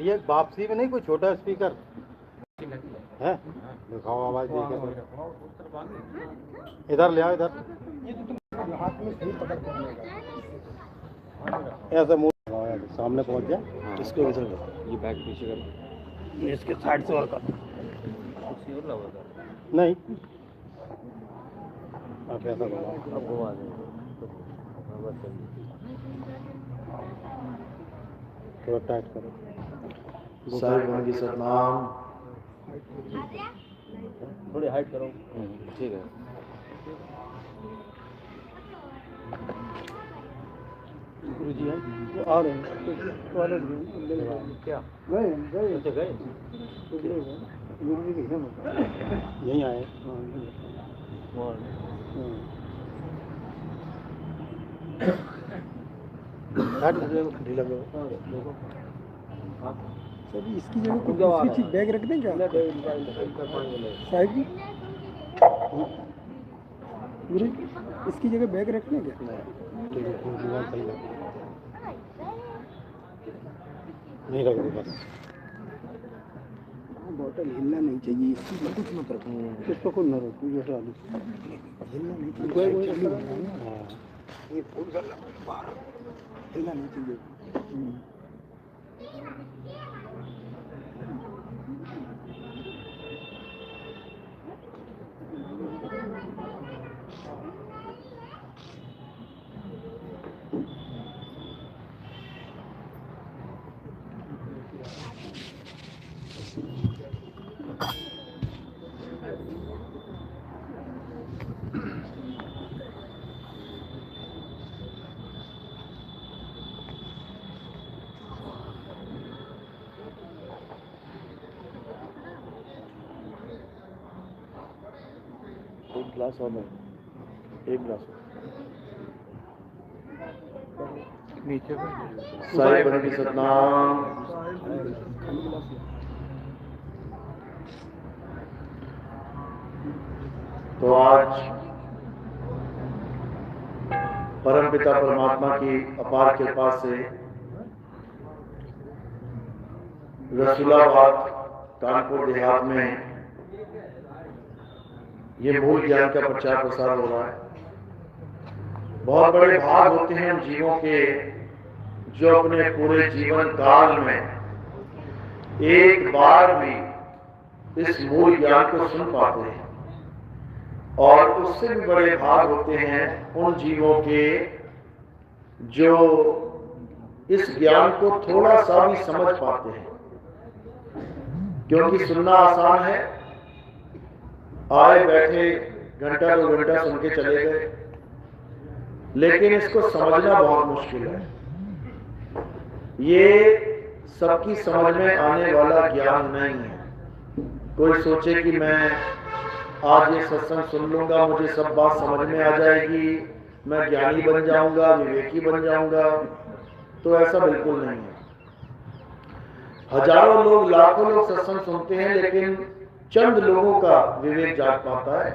ये वापसी में नहीं कोई छोटा स्पीकर है? दिखाओ आवाज दे के। इधर ले आओ, इधर ऐसा मुंह सामने पहुंच जाए। इसको इधर ये बैक पीछे कर, इसके साइड से और कर नहीं। आप ऐसा घुमा दे, थोड़ा टाइट करो। साहिब की सतनाम, थोड़ी हाइट करो। ठीक है। गुरु जी हैं वो आ रहे हैं, टॉयलेट क्या गए गए गुरु जी यहीं आए। ढीला करो। सर इसकी जगह कुछ दूसरी चीज बैग रख दें क्या साहिब जी? गुरु इसकी जगह बैग रख दें क्या? नहीं रख दो बस। बॉटल हिलना नहीं चाहिए, इसकी कुछ मत रखो। इसको खुद न रखो, ये डालो। हिलना नहीं चाहिए, ये फूल का बाहर हिलना नहीं चाहिए। एक गिलास और नहीं, एक गिलास नीचे साहिब की सतनाम। तो आज परमपिता परमात्मा की अपार कृपा से रसूलाबाद कानपुर देहात में ये मूल ज्ञान का प्रचार प्रसार हो रहा है। बहुत बड़े भाग होते हैं उन जीवों के जो अपने पूरे जीवन काल में एक बार भी इस मूल ज्ञान को सुन पाते हैं, और उससे भी बड़े भाग होते हैं उन जीवों के जो इस ज्ञान को थोड़ा सा भी समझ पाते हैं। क्योंकि सुनना आसान है, आए बैठे घंटा 2 घंटा सुन के चले गए, लेकिन इसको समझना बहुत मुश्किल है। ये सबकी समझ में आने वाला ज्ञान नहीं है। कोई सोचे कि मैं आज ये सत्संग सुन लूंगा, मुझे सब बात समझ में आ जाएगी, मैं ज्ञानी बन जाऊंगा, विवेकी बन जाऊंगा, तो ऐसा बिल्कुल नहीं है। हजारों लोग, लाखों लोग सत्संग सुनते हैं, लेकिन चंद लोगों का विवेक जाग पाता है।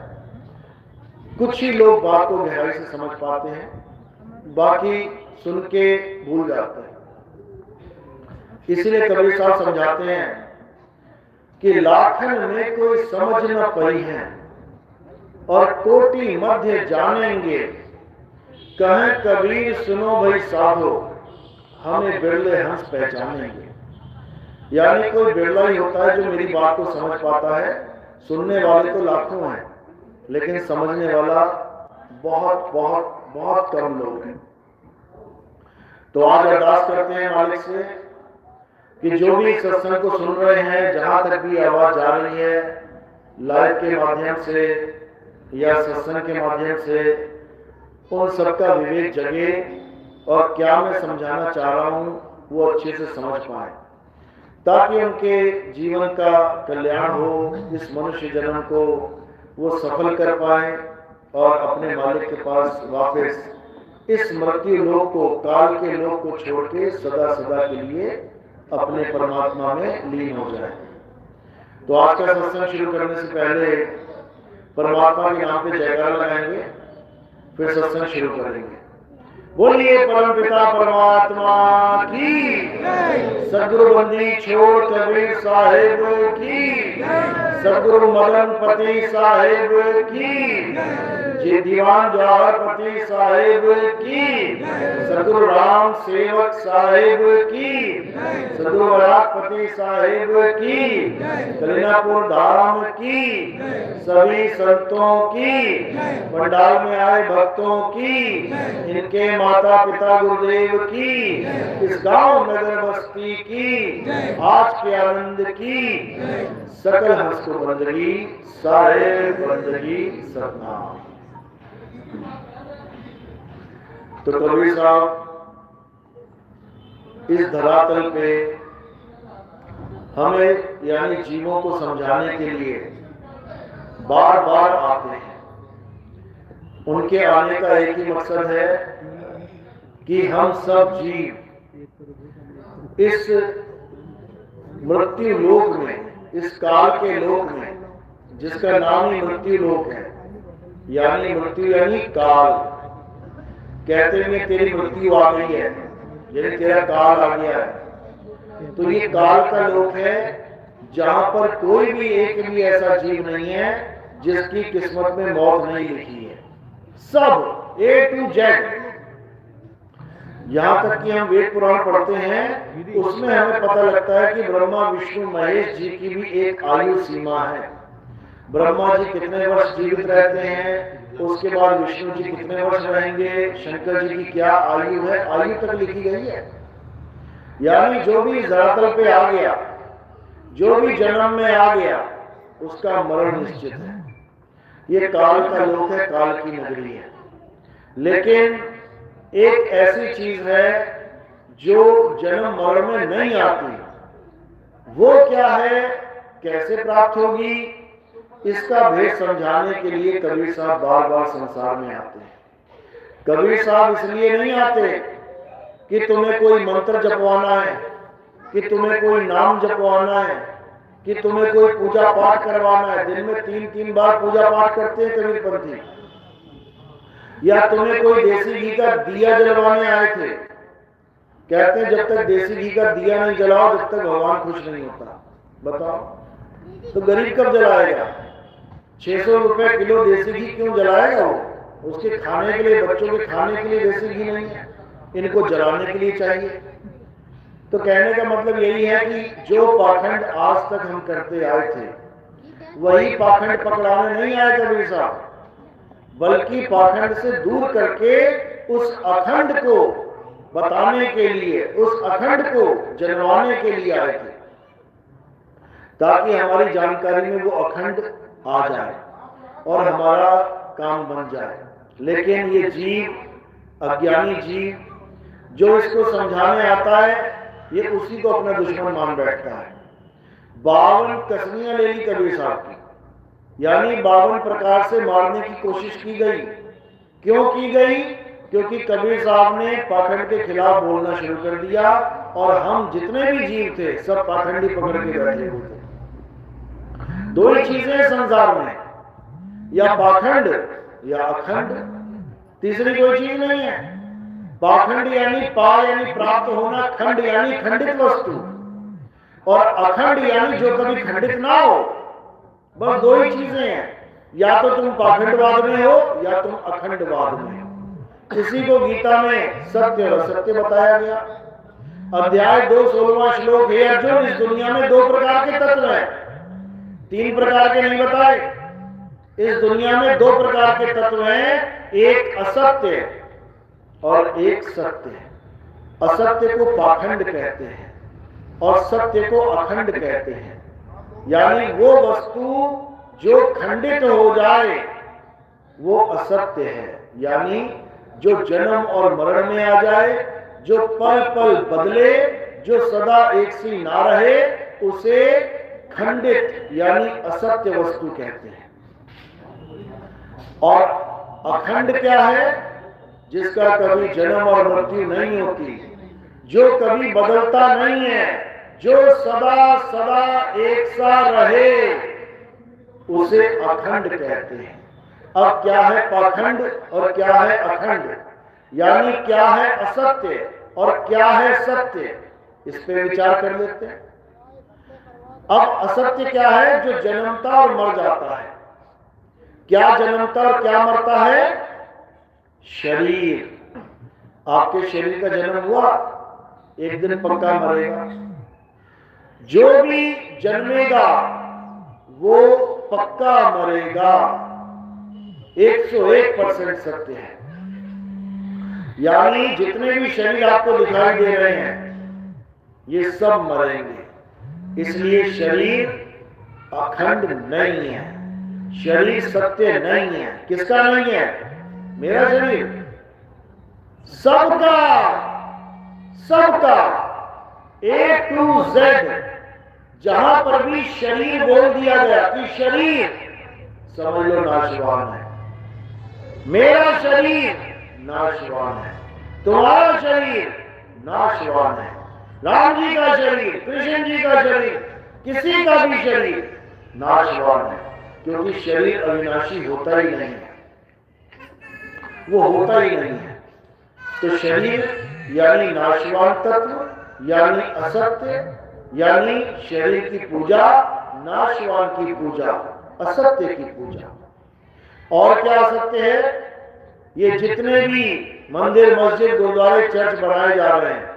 कुछ ही लोग बात को गहराई से समझ पाते हैं, बाकी सुन के भूल जाते हैं। इसलिए कबीर साहब समझाते हैं कि लाखन में कोई समझ न पई है, और कोटि मध्य जानेंगे, कहें कबीर सुनो भाई साधो, हमें बिरले हंस पहचानेंगे। यानी कोई बिरला ही होता है जो मेरी बात को समझ पाता है। सुनने वाले तो लाखों हैं, लेकिन समझने वाला बहुत बहुत बहुत कम लोग हैं। तो आज अरदास करते हैं मालिक से कि जो भी सत्संग को सुन रहे हैं, जहां तक भी आवाज जा रही है, लाइव के माध्यम से या सत्संग के माध्यम से, उन सबका विवेक जगे और क्या मैं समझाना चाह रहा हूं वो अच्छे से समझ पाए, ताकि उनके जीवन का कल्याण हो, इस मनुष्य जन्म को वो सफल कर पाए और अपने मालिक के पास वापस इस मृत्यु लोक को, काल के लोक को छोड़ के सदा सदा के लिए अपने परमात्मा में लीन हो जाए। तो आज का सत्संग शुरू करने से पहले परमात्मा के नाम पे जयकारा लगाएंगे, फिर सत्संग शुरू करेंगे। बोलिए परमपिता परमात्मा की, सदगुरु बंदी छोड़ कबीर साहेब की, सदगुरु मदनपति साहेब की, जी दीवान जवाहरपति साहेब की, सदगुरु राम सेवक साहेब की, सदगुरु राजपति साहेब की, कलिनापुर धाम की, सभी संतों की, पंडाल में आए भक्तों की, इनके माता पिता गुरुदेव की, इस गांव नगर बस्ती की, आज के आनंद की, सकल हंस को बंदगी, साहेब बंदगी सतनाम। तो कबीर साहब इस धरातल पे हमें यानी जीवों को समझाने के लिए बार बार आते हैं। उनके आने का एक ही मकसद है कि हम सब जीव इस मृत्यु लोक में, इस काल के लोक में, जिसका नाम ही मृत्यु लोक है, यानी मृत्यु यानी काल, कहते हैं तेरी मृत्यु आ गई है, यानी तेरा काल आ गया है। तो ये काल का लोक है जहां पर कोई भी एक भी ऐसा जीव नहीं है जिसकी किस्मत में मौत नहीं लिखी है। सब A to Z, यहाँ तक कि हम वेद पुराण पढ़ते हैं उसमें हमें पता लगता है कि ब्रह्मा विष्णु महेश जी की भी एक आयु सीमा है। ब्रह्मा जी कितने वर्ष जीवित रहते हैं, उसके बाद विष्णु जी कितने वर्ष रहेंगे, शंकर जी की क्या आयु है, आयु तक लिखी गई है। यानी जो भी धरातल पे आ गया, जो भी जन्म में आ गया, उसका मरण निश्चित है। ये काल का लोक है, काल की नगरी है। लेकिन एक ऐसी चीज है जो जन्म मरण में नहीं आती, वो क्या है, कैसे प्राप्त होगी, इसका भेद समझाने के लिए कबीर साहब बार बार संसार में आते हैं। कबीर साहब इसलिए नहीं आते कि तुम्हें कोई मंत्र जपवाना है, कि तुम्हें कोई नाम जपवाना है, कि तुम्हें कोई पूजा पाठ करवाना है। दिन में 3-3 बार पूजा पाठ करते हैं कबीरपंथी। या तुम्हें कोई देसी घी का दिया जलवाने आए थे, कहते हैं जब तक देसी घी का दिया नहीं जलाओ जब तक भगवान खुश नहीं होता। बताओ तो गरीब कब जलाएगा? 600 रुपए किलो देसी घी क्यों जलाएगा वो? उसके खाने के लिए, बच्चों के खाने के लिए देसी घी नहीं है, इनको जलाने के लिए चाहिए। तो कहने का मतलब यही है कि जो पाखंड आज तक हम करते आए थे वही पाखंड पकड़ाने नहीं आए कबीर साहब, बल्कि पाखंड से दूर करके उस अखंड को बताने के लिए, उस अखंड को जन्माने के लिए आए थे, ताकि हमारी जानकारी में वो अखंड आ जाए और हमारा काम बन जाए। लेकिन ये जीव, अज्ञानी जीव, जो इसको समझाने आता है ये उसी को अपना दुश्मन मान बैठता है। 52 कसमियां ले ली कबीर साहब की, यानी 52 प्रकार से मारने की कोशिश की गई। क्यों की गई? क्योंकि कबीर साहब ने पाखंड के खिलाफ बोलना शुरू कर दिया और हम जितने भी जीव थे सब पाखंडी पकड़ के बैठे हुए थे। दो ही चीजें हैं संसार में, या पाखंड या अखंड, तीसरी कोई चीज नहीं है। पाखंड यानी पा यानी प्राप्त होना, खंड यानी खंडित वस्तु, और अखंड यानी जो कभी खंडित ना हो। बस दो ही चीजें हैं, या तो तुम पाखंडवाद में हो या तुम अखंडवाद में हो। इसी को गीता में सत्य और असत्य बताया गया। अध्याय 2 16वां श्लोक, हे अर्जुन, इस दुनिया में 2 प्रकार के तत्व हैं, 3 प्रकार के नहीं बताए। इस दुनिया में 2 प्रकार के तत्व हैं, एक असत्य और एक सत्य। असत्य को पाखंड कहते हैं और सत्य को अखंड कहते हैं। यानी वो वस्तु जो खंडित हो जाए वो असत्य है, यानी जो जन्म और मरण में आ जाए, जो पल पल बदले, जो सदा एक सी ना रहे, उसे खंडित यानी असत्य वस्तु कहते हैं। और अखंड क्या है? जिसका कभी जन्म और मृत्यु नहीं होती, जो कभी बदलता नहीं है, जो सदा सदा एक सा रहे, उसे अखंड कहते हैं। अब क्या है पाखंड और क्या है अखंड? यानी क्या है असत्य और क्या है सत्य, इस पे विचार कर लेते हैं। अब असत्य क्या है? जो जन्मता और मर जाता है। क्या जन्मता और क्या मरता है? शरीर। आपके शरीर का जन्म हुआ, एक दिन पक्का मरेगा। जो भी जन्मेगा वो पक्का मरेगा, 101% सत्य है। यानी जितने भी शरीर आपको दिखाई दे रहे हैं ये सब मरेंगे। इसलिए शरीर अखंड नहीं है, शरीर सत्य नहीं है। किसका नहीं है? मेरा शरीर सबका, सबका A to Z। जहां पर भी शरीर बोल दिया गया कि शरीर, समझ लो नाशवान है। मेरा शरीर नाशवान है, तुम्हारा शरीर नाशवान है, राम जी का शरीर, कृष्ण जी का शरीर, किसी का भी शरीर नाशवान है। क्योंकि शरीर अविनाशी होता ही नहीं है, वो होता ही नहीं है। तो शरीर यानी नाशवान तत्व, यानी असत्य, यानी शरीर की पूजा नाशवान की पूजा, असत्य की पूजा। और क्या असत्य है? ये जितने भी मंदिर, मस्जिद, गुरुद्वारे, चर्च बनाए जा रहे हैं,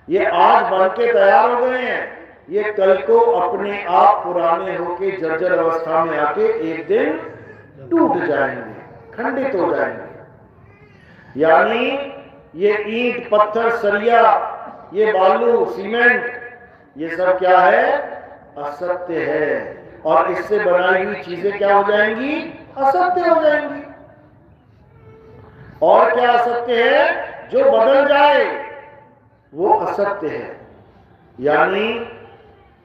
ये आज बन के तैयार हो गए हैं, ये कल को अपने आप पुराने होके जर्जर अवस्था में आके एक दिन टूट जाएंगे, खंडित हो जाएंगे। यानी ये ईंट, पत्थर, सरिया, ये बालू, सीमेंट, ये सब क्या है? असत्य है। और इससे बनाई हुई चीजें क्या हो जाएंगी? असत्य हो जाएंगी। और क्या असत्य है? जो बदल जाए वो असत्य है। यानी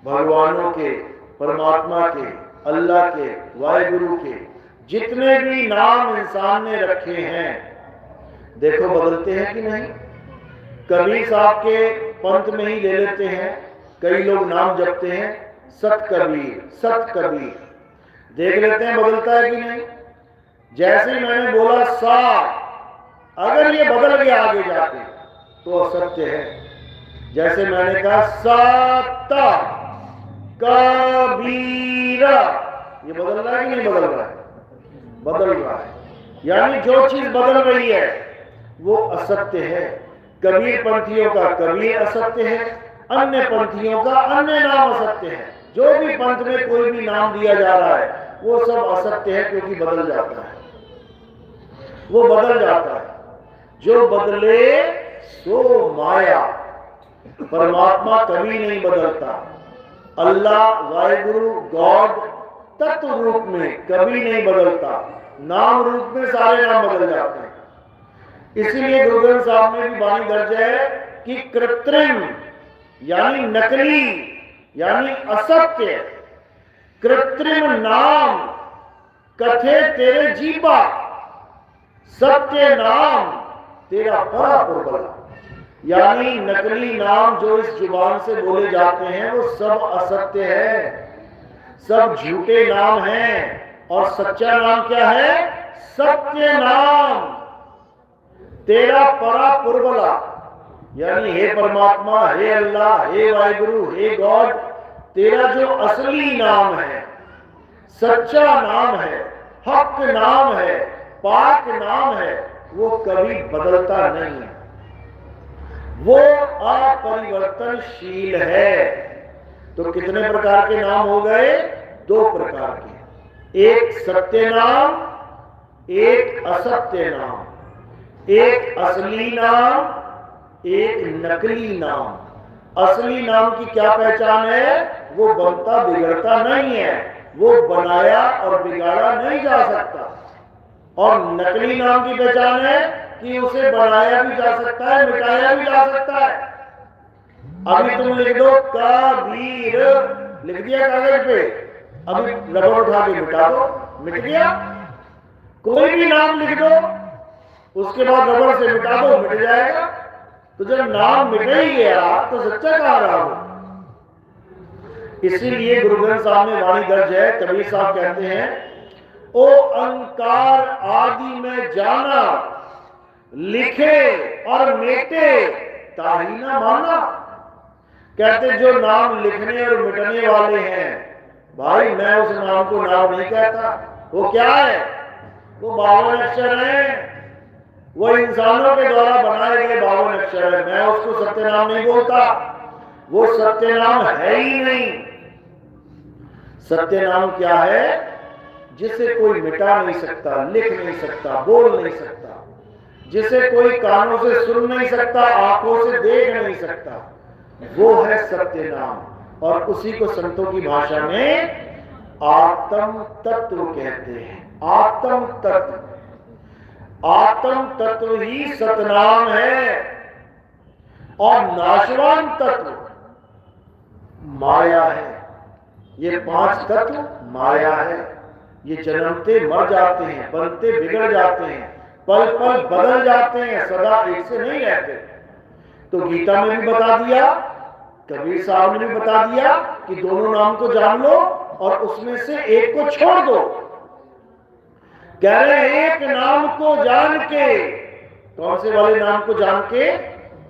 भगवानों के, परमात्मा के, अल्लाह के, वाहिगुरु के जितने भी नाम इंसान ने रखे हैं, देखो बदलते हैं कि नहीं? कबीर साहब के पंथ में ही ले लेते हैं, कई लोग नाम जपते हैं सत कबीर, सत कबीर, देख लेते हैं बदलता है कि नहीं? जैसे ही मैंने बोला सा, अगर ये बदल गया आगे जाके तो असत्य है। जैसे मैंने कहा साता कबीरा, ये बदल रहा है कि नहीं बदल रहा है? बदल रहा है। यानी जो चीज बदल रही है वो असत्य है। कबीर पंथियों का कबीर असत्य है, अन्य पंथियों का अन्य नाम असत्य है। जो भी पंथ में कोई भी नाम दिया जा रहा है वो सब असत्य है, क्योंकि बदल जाता है, वो बदल जाता है। जो बदले सो माया, परमात्मा कभी नहीं बदलता। अल्लाह, वाहिगुरु, गॉड तत्व रूप में कभी नहीं बदलता, नाम रूप में सारे नाम बदल जाते हैं। इसीलिए गुरु ग्रंथ साहब में भी वाणी दर्ज है कि कृत्रिम यानी नकली, यानी असत्य, कृत्रिम नाम कथे तेरे जीवा, सत्य नाम तेरा परापुरबला। यानी नकली नाम जो इस जुबान से बोले जाते हैं वो सब असत्य है, सब झूठे नाम हैं। और सच्चा नाम क्या है? सत्य नाम तेरा परापुरबला। यानी हे परमात्मा, हे अल्लाह, हे वाहिगुरु, हे गॉड, तेरा जो असली नाम है, सच्चा नाम है, हक नाम है, पाक नाम है, वो कभी बदलता नहीं है, वो अपरिवर्तनशील है। तो कितने प्रकार के नाम हो गए? 2 प्रकार के, एक सत्य नाम, एक असत्य नाम, एक असली नाम, एक नकली नाम। असली नाम की क्या पहचान है? वो बनता बिगड़ता नहीं है, वो बनाया और बिगाड़ा नहीं जा सकता। और नकली नाम की पहचान है कि उसे बनाया भी जा सकता है, मिटाया भी जा सकता है। अभी तुम लिख दो कबीर, लिख दिया कागज पे, अभी रबड़ उठा के मिटा दो, मिट गया। कोई भी नाम लिख दो, उसके बाद रबड़ से मिटा दो, मिट जाएगा। तो जब नाम मिट ही गया तो सच्चा कहाँ रहा वो? इसीलिए गुरु ग्रंथ साहब में वाणी दर्ज है, कबीर साहब कहते हैं, ओ अंकार आदि में जाना, लिखे और मेटे ताही ना माना। कहते जो नाम लिखने और मिटने वाले हैं, भाई मैं उस नाम को नाम नहीं कहता। वो क्या है? वो 52 अक्षर है, वो इंसानों के द्वारा बनाए गए 52 अक्षर है। मैं उसको सत्य नाम नहीं बोलता, वो सत्य नाम है ही नहीं। सत्य नाम क्या है? जिसे कोई मिटा नहीं सकता, लिख नहीं सकता, बोल नहीं सकता, जिसे कोई कानों से सुन नहीं सकता, आंखों से देख नहीं सकता, वो है सत्य नाम। और उसी को संतों की भाषा में आत्म तत्व कहते हैं। आत्म तत्व, आत्म तत्व ही सतनाम है। और नाशवान तत्व माया है। ये 5 तत्व माया है। ये जन्मते मर जाते हैं, बनते बिगड़ जाते हैं, पल पल बदल जाते हैं, सदा एक से नहीं रहते। तो गीता में भी बता दिया, कबीर साहब ने भी बता दिया कि दोनों नाम को जान लो और उसमें से एक को छोड़ दो। कह रहे एक नाम को जान के, कौन से वाले नाम को जान के?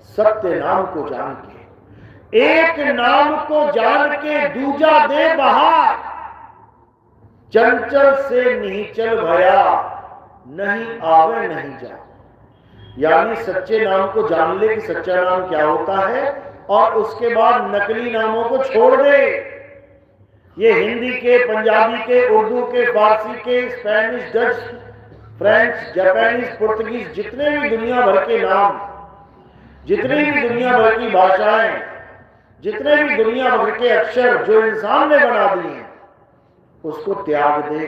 सत्य नाम को जान के। एक नाम को जान के दूजा दे बहार, चंचल से नहीं चल भया, नहीं आवे नहीं जा। यानी सच्चे नाम को जान ले कि सच्चा नाम क्या होता है, और उसके बाद नकली नामों को छोड़ दे। ये हिंदी के, पंजाबी के, उर्दू के, फारसी के, Spanish, Dutch, French, Japanese, Portuguese, जितने भी दुनिया भर के नाम, जितनी भी दुनिया भर की भाषाएं, जितने भी दुनिया भर के अक्षर जो इंसान ने बना दिए हैं, उसको त्याग दे,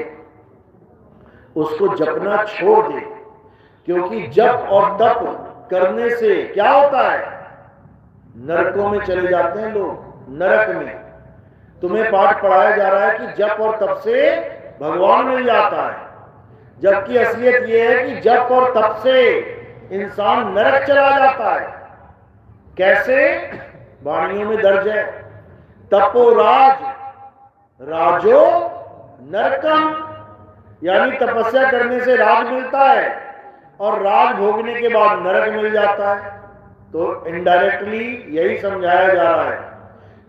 उसको जपना छोड़ दे। क्योंकि जप और तप करने से क्या होता है? नरकों में चले जाते हैं लोग, नरक में। तुम्हें पाठ पढ़ाया जा रहा है कि जप और तप से भगवान मिल जाता है, जबकि असलियत यह है कि जप और तप से इंसान नरक चला जाता है। कैसे? वाणियों में दर्ज है, तपोराज राजो नरकम, यानी तपस्या करने से राज मिलता है और राज भोगने के बाद नरक मिल जाता है। तो इनडायरेक्टली यही समझाया जा रहा है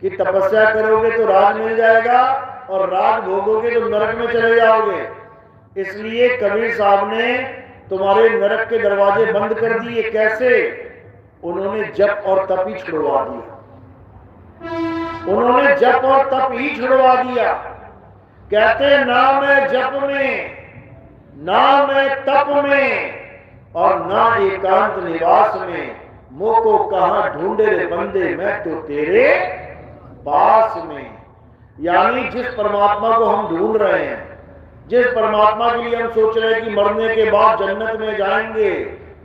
कि तपस्या करोगे तो राज मिल जाएगा और राज भोगोगे तो नरक में चले जाओगे। इसलिए कबीर साहब ने तुम्हारे नरक के दरवाजे बंद कर दिए। कैसे? उन्होंने जप और तप ही छुड़वा दिया। उन्होंने जप और तप ही छुड़वा दिया। कहते ना मैं जप में, ना मैं तप में, और ना एकांत निवास में, मोको कहां ढूंढे रे बंदे, मैं तो तेरे पास में। यानी जिस परमात्मा को हम ढूंढ रहे हैं, जिस परमात्मा के लिए हम सोच रहे हैं कि मरने के बाद जन्नत में जाएंगे,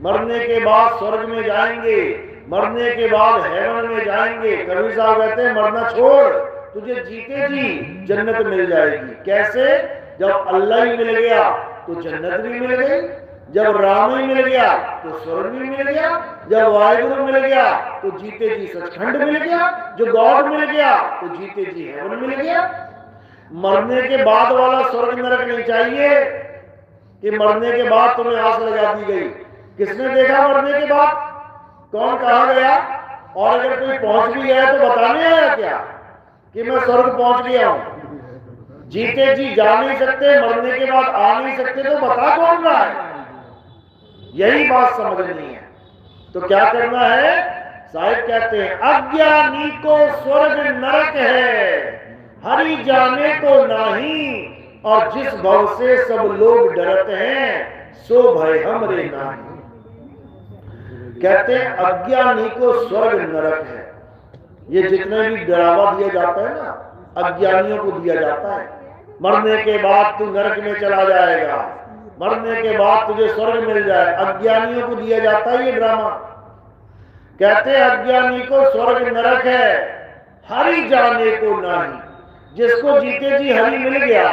मरने के बाद स्वर्ग में जाएंगे, मरने के बाद हेवन में जाएंगे, कबीर साहब कहते हैं मरना छोड़, तुझे जीते जी जन्नत मिल जाएगी। कैसे? जब अल्लाह ही मिल गया तो जन्नत भी मिल गई, जब राम ही मिल गया तो स्वर्ग भी मिल गया, जब वाहिगुरु मिल गया तो जीते जी सचखंड मिल गया, जो गॉड मिल गया तो जीते जी हेवन मिल गया। मरने के बाद वाला स्वर्ग नरक नहीं चाहिए कि मरने के बाद तुम्हें आस लगा दी गई। किसने देखा मरने के बाद? कौन कहा गया? और अगर कोई पहुंच भी गया तो बताने आया क्या कि मैं स्वर्ग पहुंच गया हूं? जीते जी जा नहीं सकते, मरने के बाद आ नहीं सकते, तो बता कौन रहा है? यही बात समझनी है। तो क्या करना है? साहिब कहते हैं अज्ञानी को स्वर्ग नरक है, हरि जाने को नाही, और जिस भव से सब लोग डरते हैं, सो भय हमरे नाही। कहते हैं अज्ञानी को स्वर्ग नरक है। ये जितने भी डरावा दिया जाता है ना, अज्ञानियों को दिया जाता है। मरने के बाद तू नरक में चला जाएगा, मरने के बाद तुझे स्वर्ग मिल जाए, अज्ञानियों को दिया जाता है ये ड्रामा। कहते हैं अज्ञानी को स्वर्ग नरक है, हरि जाने को नहीं। जिसको जीते जी हरि मिल गया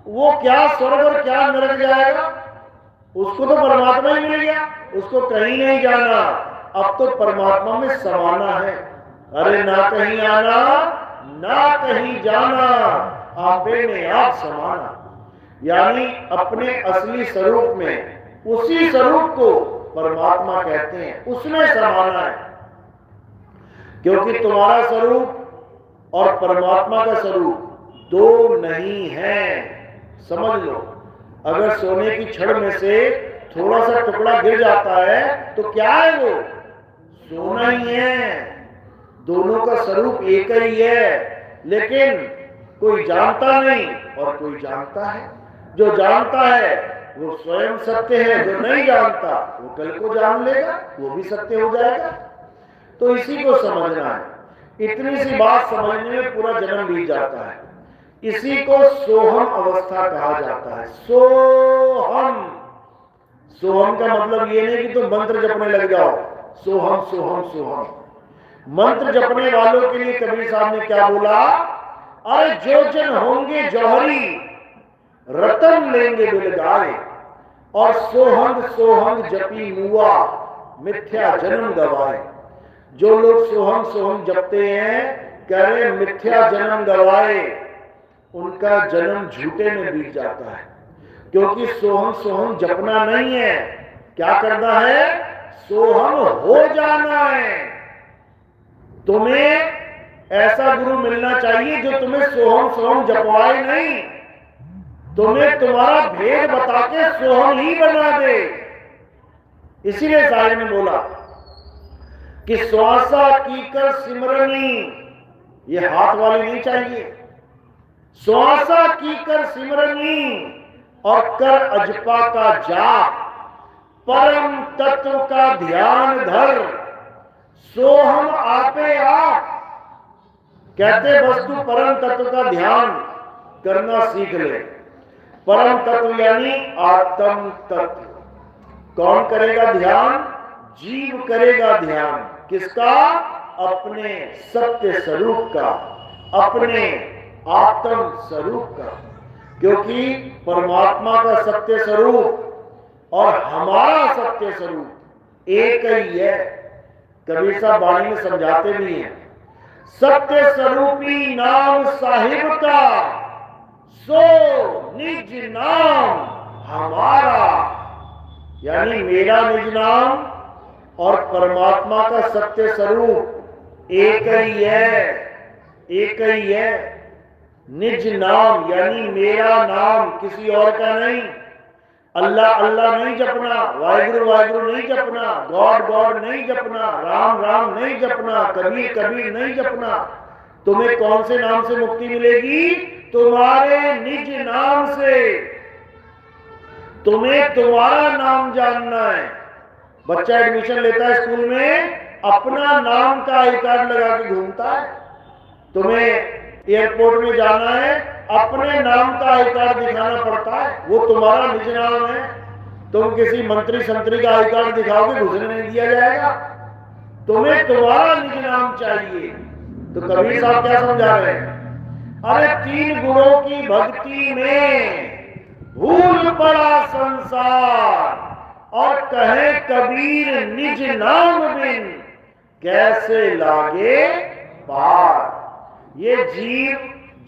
वो क्या स्वर्ग और क्या नरक जाएगा? उसको तो परमात्मा ही मिल गया, उसको कहीं नहीं जाना। अब तो परमात्मा में समाना है। अरे ना कहीं आना ना कहीं जाना, आपे में आप समाना। यानी अपने असली स्वरूप में, उसी स्वरूप को परमात्मा कहते हैं, उसमें समाना है। क्योंकि तुम्हारा स्वरूप और परमात्मा का स्वरूप दो नहीं है। समझ लो, अगर सोने की छड़ में से थोड़ा सा टुकड़ा गिर जाता है तो क्या है वो? सोना ही है। दोनों का स्वरूप एक ही है, लेकिन कोई जानता नहीं और कोई जानता है। जो जानता है वो स्वयं सत्य है, जो नहीं जानता वो कल को जान लेगा, वो भी सत्य हो जाएगा। तो इसी को समझना है। इतनी सी बात समझने में पूरा जन्म बीत जाता है। इसी को सोहम अवस्था कहा जाता है। सोहम, सोहम का मतलब ये नहीं कि तुम मंत्र जपने लग जाओ, सोहम सोहम सोहम। मंत्र जपने वालों के लिए कबीर साहब ने क्या बोला? अरे जो जन होंगे जौहरी, रतन लेंगे बिलगाए, और सोहंग सोहंग जपी मुआ, मिथ्या जन्म गवाए। जो लोग सोहम सोहम जपते हैं, कह रहे मिथ्या जन्म गवाए, उनका जन्म झूठे में बीत जाता है। क्योंकि सोहम सोहम जपना नहीं है, क्या करना है? सोहम हो जाना है। तुम्हें ऐसा गुरु मिलना चाहिए जो तुम्हें सोहम सोहम जपवाए नहीं, तुम्हें तुम्हारा भेद बता के सोहम ही बना दे। इसीलिए साहिब ने बोला कि श्वासा कीकर सिमरनी, ये हाथ वाली नहीं चाहिए। श्वासा कीकर सिमरनी और कर अजपा का जाप, परम तत्व का ध्यान धर, सोहम आपे आप। कहते बस तू परम तत्व का ध्यान करना सीख ले। परम तत्व यानी आत्म तत्व। कौन करेगा ध्यान? जीव करेगा ध्यान। किसका? अपने सत्य स्वरूप का, अपने आत्म स्वरूप का। क्योंकि परमात्मा का सत्य स्वरूप और हमारा सत्य स्वरूप एक ही है। कबीर साहब वाणी में समझाते भी हैं, सत्य स्वरूपी नाम साहिब का, सो निज नाम हमारा। यानी मेरा निज नाम और परमात्मा का सत्य स्वरूप एक ही है, एक ही है। निज नाम यानी मेरा नाम, किसी और का नहीं। अल्लाह अल्लाह नहीं जपना, वाहिगुरु वाहिगुरु नहीं जपना, गॉड गॉड नहीं जपना, राम राम नहीं जपना, कबीर कबीर नहीं जपना। तुम्हें कौन से नाम से मुक्ति मिलेगी? तुम्हारे निज नाम से। तुम्हें तुम्हारा नाम जानना है। बच्चा एडमिशन लेता है स्कूल में, अपना नाम का आई कार्ड लगा के घूमता है। तुम्हें एयरपोर्ट में जाना है, अपने नाम का आई कार्ड दिखाना पड़ता है, वो तुम्हारा निज नाम है। तुम किसी मंत्री संतरी का आई कार्ड दिखाओगे, घुसने नहीं दिया जाएगा। तुम्हें तुम्हारा निज नाम चाहिए। तो कबीर साहब क्या समझा रहे हैं? अरे तीन गुणों की भक्ति में भूल पड़ा संसार, और कहे कबीर निज नाम बिन कैसे लागे पार। ये जीव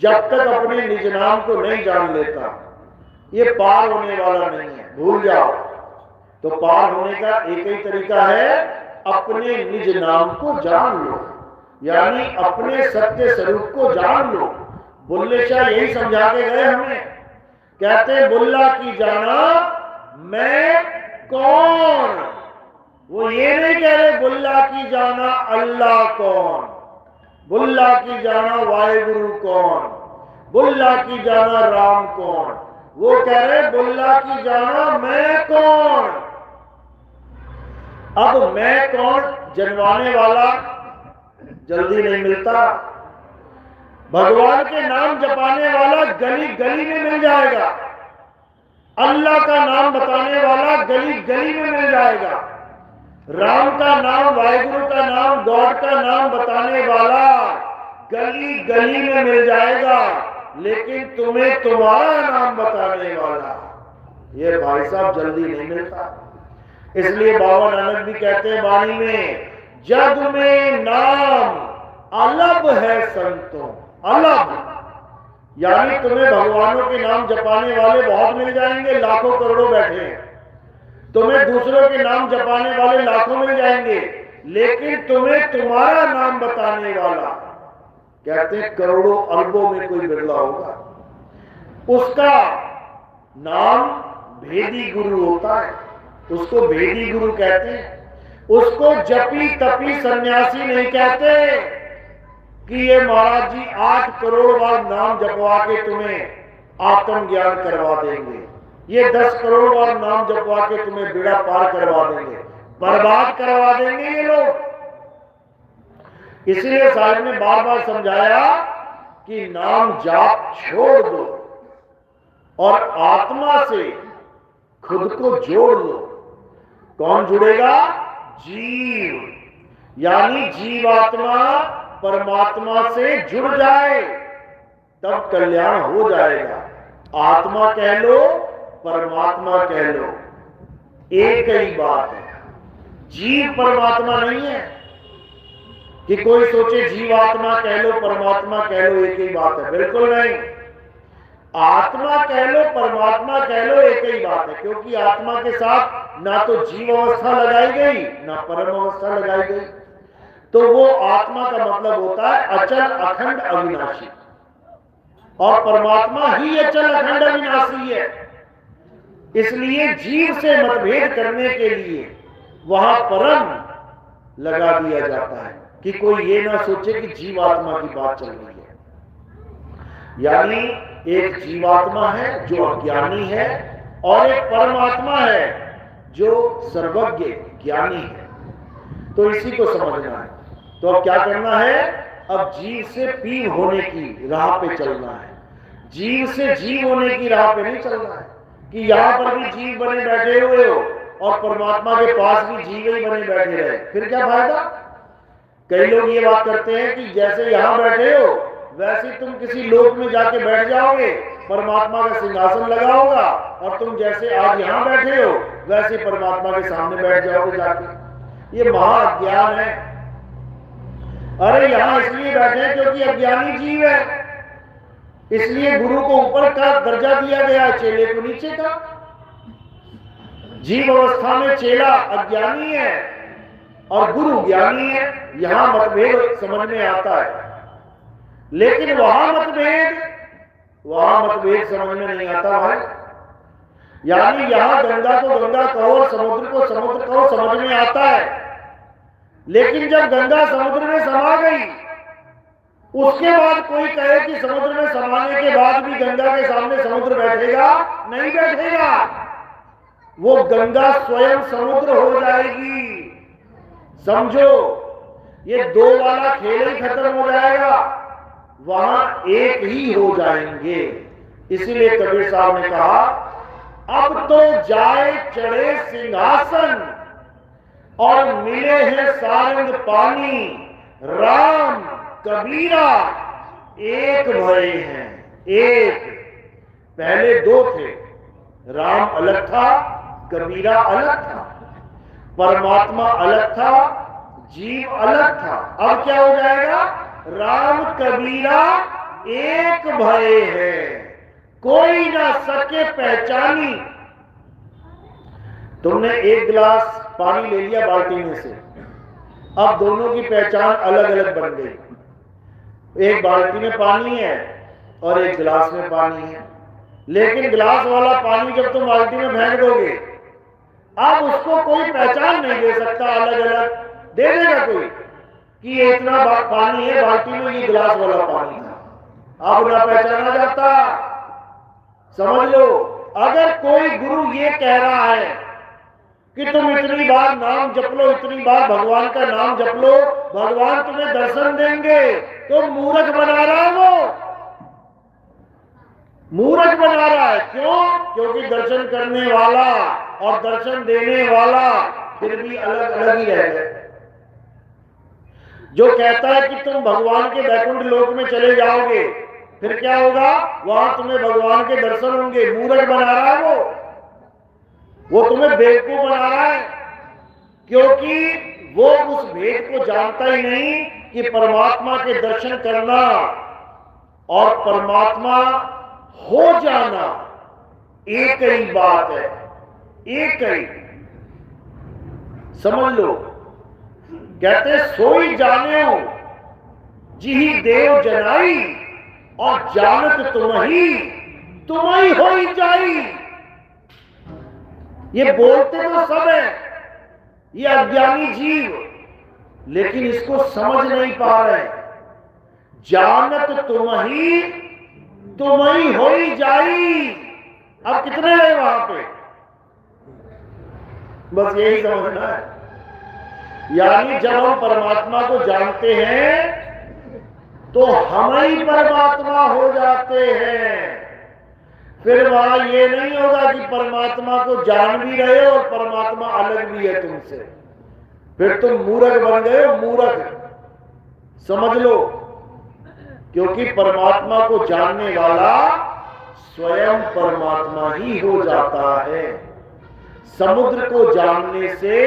जब तक अपने निज नाम को नहीं जान लेता, ये पार होने वाला नहीं है। भूल जाओ। तो पार होने का एक ही तरीका है, अपने निज नाम को जान लो, यानी अपने सत्य स्वरूप को जान लो। बुल्ले शाह यही समझा के गए हमें। कहते बुल्ला की जाना मैं कौन। वो ये नहीं कह रहे बुल्ला की जाना अल्लाह कौन, बुल्ला की जाना वाहिगुरु कौन, बुल्ला की जाना राम कौन। वो कह रहे बुल्ला की जाना मैं कौन। अब मैं कौन जनवाने वाला जल्दी नहीं मिलता। भगवान के नाम जपाने वाला गली गली में मिल जाएगा। अल्लाह का नाम बताने वाला गली गली में मिल जाएगा। राम का नाम, वाहिगुरु का नाम, गॉड का नाम बताने वाला गली गली में मिल जाएगा। लेकिन तुम्हें तुम्हारा नाम बताने वाला ये भाई साहब जल्दी नहीं मिलता। इसलिए बाबा नानक भी कहते हैं वाणी में, जग में नाम अलग है संतों, अलग। यानी तुम्हें भगवानों के नाम जपाने वाले बहुत मिल जाएंगे, लाखों करोड़ों बैठे हैं। तुम्हें दूसरों के नाम जपाने वाले लाखों मिल जाएंगे, लेकिन तुम्हें तुम्हारा नाम बताने वाला, कहते हैं करोड़ों अरबों में कोई बिरला होगा, उसका नाम भेदी गुरु होता है। उसको भेदी गुरु कहते हैं। उसको जपी तपी सन्यासी नहीं कहते कि ये महाराज जी 8 करोड़ बार नाम जपवा के तुम्हें आत्मज्ञान करवा देंगे, ये 10 करोड़ बार नाम जपवा के तुम्हें बेड़ा पार करवा देंगे, बर्बाद करवा देंगे ये लोग। इसलिए साहब ने बार बार समझाया कि नाम जाप छोड़ दो और आत्मा से खुद को जोड़ लो। कौन जुड़ेगा? जीव, यानी जीवात्मा परमात्मा से जुड़ जाए, तब कल्याण हो जाएगा। आत्मा कह लो, परमात्मा कह लो, एक ही बात है। जीव परमात्मा नहीं है कि कोई सोचे जीवात्मा कह लो परमात्मा कह लो एक ही बात है, बिल्कुल नहीं। आत्मा कह लो परमात्मा कह लो एक ही बात है, क्योंकि आत्मा के साथ ना तो जीव अवस्था लगाई गई ना परम अवस्था लगाई गई। तो वो आत्मा का मतलब होता है अचल अखंड अविनाशी, और परमात्मा ही अचल अखंड अविनाशी है। इसलिए जीव से मतभेद करने के लिए वहां परम लगा दिया जाता है कि कोई ये ना सोचे कि जीवात्मा की बात चल रही है। यानी एक जीवात्मा है जो अज्ञानी है और एक परमात्मा है जो सर्वज्ञ ज्ञानी है। तो इसी को समझना है। तो अब क्या करना है? अब जीव से पीव होने की राह पे चलना है, जीव से जीव होने की राह पे नहीं चलना है कि यहां पर भी जीव बने बैठे हुए हो और परमात्मा के पास भी जीव ही बने बैठे रहे, फिर क्या फायदा? कई लोग ये बात करते हैं कि जैसे यहां बैठे हो वैसे तुम किसी लोक में जाके बैठ जाओगे, परमात्मा का सिंहासन लगा होगा और तुम जैसे आज यहां बैठे हो वैसे परमात्मा के सामने बैठ जाओगे जाके। ये महाअज्ञान है। अरे यहां इसलिए बैठे हैं क्योंकि अज्ञानी जीव है, इसलिए गुरु को ऊपर का दर्जा दिया गया, चेले को नीचे का। जीव अवस्था में चेला अज्ञानी है और गुरु ज्ञानी है। यहां मतभेद समझ में आता है, लेकिन वहां मतभेद समझ में नहीं आता भाई। यानी यहां गंगा को गंगा कहो और समुद्र को समुद्र कहो समझ में आता है, लेकिन जब गंगा समुद्र में समा गई उसके बाद कोई कहे कि समुद्र में समाने के बाद भी गंगा के सामने समुद्र बैठेगा? नहीं बैठेगा। वो गंगा स्वयं समुद्र हो जाएगी। समझो, ये दो वाला खेल ही खत्म हो जाएगा, वहां एक ही हो जाएंगे। इसीलिए कबीर साहब ने कहा, अब तो जाए चढ़े सिंहासन और मिले हैं सारंग पानी, राम कबीरा एक भये हैं एक। पहले दो थे, राम अलग था, कबीरा अलग था, परमात्मा अलग था, जीव अलग था। अब क्या हो जाएगा? राम कबीरा एक भये हैं, कोई ना सके पहचानी। तुमने एक गिलास पानी ले लिया बाल्टी में से, अब दोनों की पहचान अलग अलग बन गई। एक बाल्टी में पानी है और एक गिलास में पानी है, लेकिन गिलास वाला पानी जब तुम बाल्टी में फेंक दोगे, अब उसको कोई पहचान नहीं दे सकता। अलग अलग दे देगा कोई कि ये इतना पानी है बाल्टी में, ये गिलास वाला पानी था, अब ना पहचाना जाता। समझ लो, अगर कोई गुरु ये कह रहा है कि तुम इतनी बार नाम जप लो, इतनी बार भगवान का नाम जप लो, भगवान तुम्हें दर्शन देंगे, तो मूर्ख बना रहा है। वो मूर्ख बना रहा है। क्यों? क्योंकि दर्शन करने वाला और दर्शन देने वाला फिर भी अलग अलग ही रह गए। जो कहता है कि तुम भगवान के वैकुंठ लोक में चले जाओगे, फिर क्या होगा? वहां तुम्हें भगवान के दर्शन होंगे। मूर्ख बना रहा है वो तुम्हें बेवकूफ बना रहा है, क्योंकि वो उस भेद को जानता ही नहीं कि परमात्मा के दर्शन करना और परमात्मा हो जाना एक ही बात है, एक ही। समझ लो। कहते सोई जाने जिही देव जनाई, और जानत तुम्ही होई जाई। ये बोलते तो सब है, ये अज्ञानी जीव, लेकिन इसको समझ नहीं पा रहे। जानत तुम्ही होई जाई। अब कितने हैं वहां पे? बस यही समझना है। यानी जब हम परमात्मा को जानते हैं तो हम ही परमात्मा हो जाते हैं। फिर वहां ये नहीं होगा कि परमात्मा को जान भी रहे हो और परमात्मा अलग भी है तुमसे। फिर तुम मूर्ख बन गए हो, मूर्ख समझ लो। क्योंकि परमात्मा को जानने वाला स्वयं परमात्मा ही हो जाता है। समुद्र को जानने से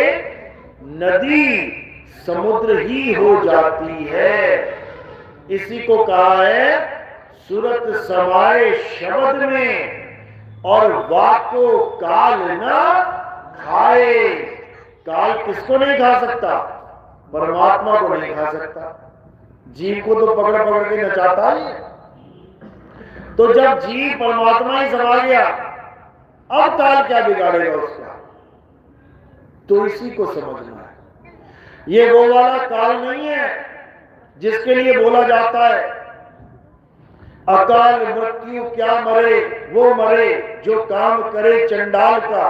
नदी समुद्र ही हो जाती है। इसी को कहा है सूरत समाये शब्द में, और वाको काल न खाए। काल किसको नहीं खा सकता? परमात्मा को नहीं खा सकता। जीव को तो पकड़ पकड़ के नचाता है। तो जब जीव परमात्मा ही समा गया, अब काल क्या बिगाड़ेगा उसका? तो इसी को समझना है। ये वो वाला काल नहीं है जिसके लिए बोला जाता है अकाल मृत्यु क्या मरे वो मरे जो काम करे चंडाल का,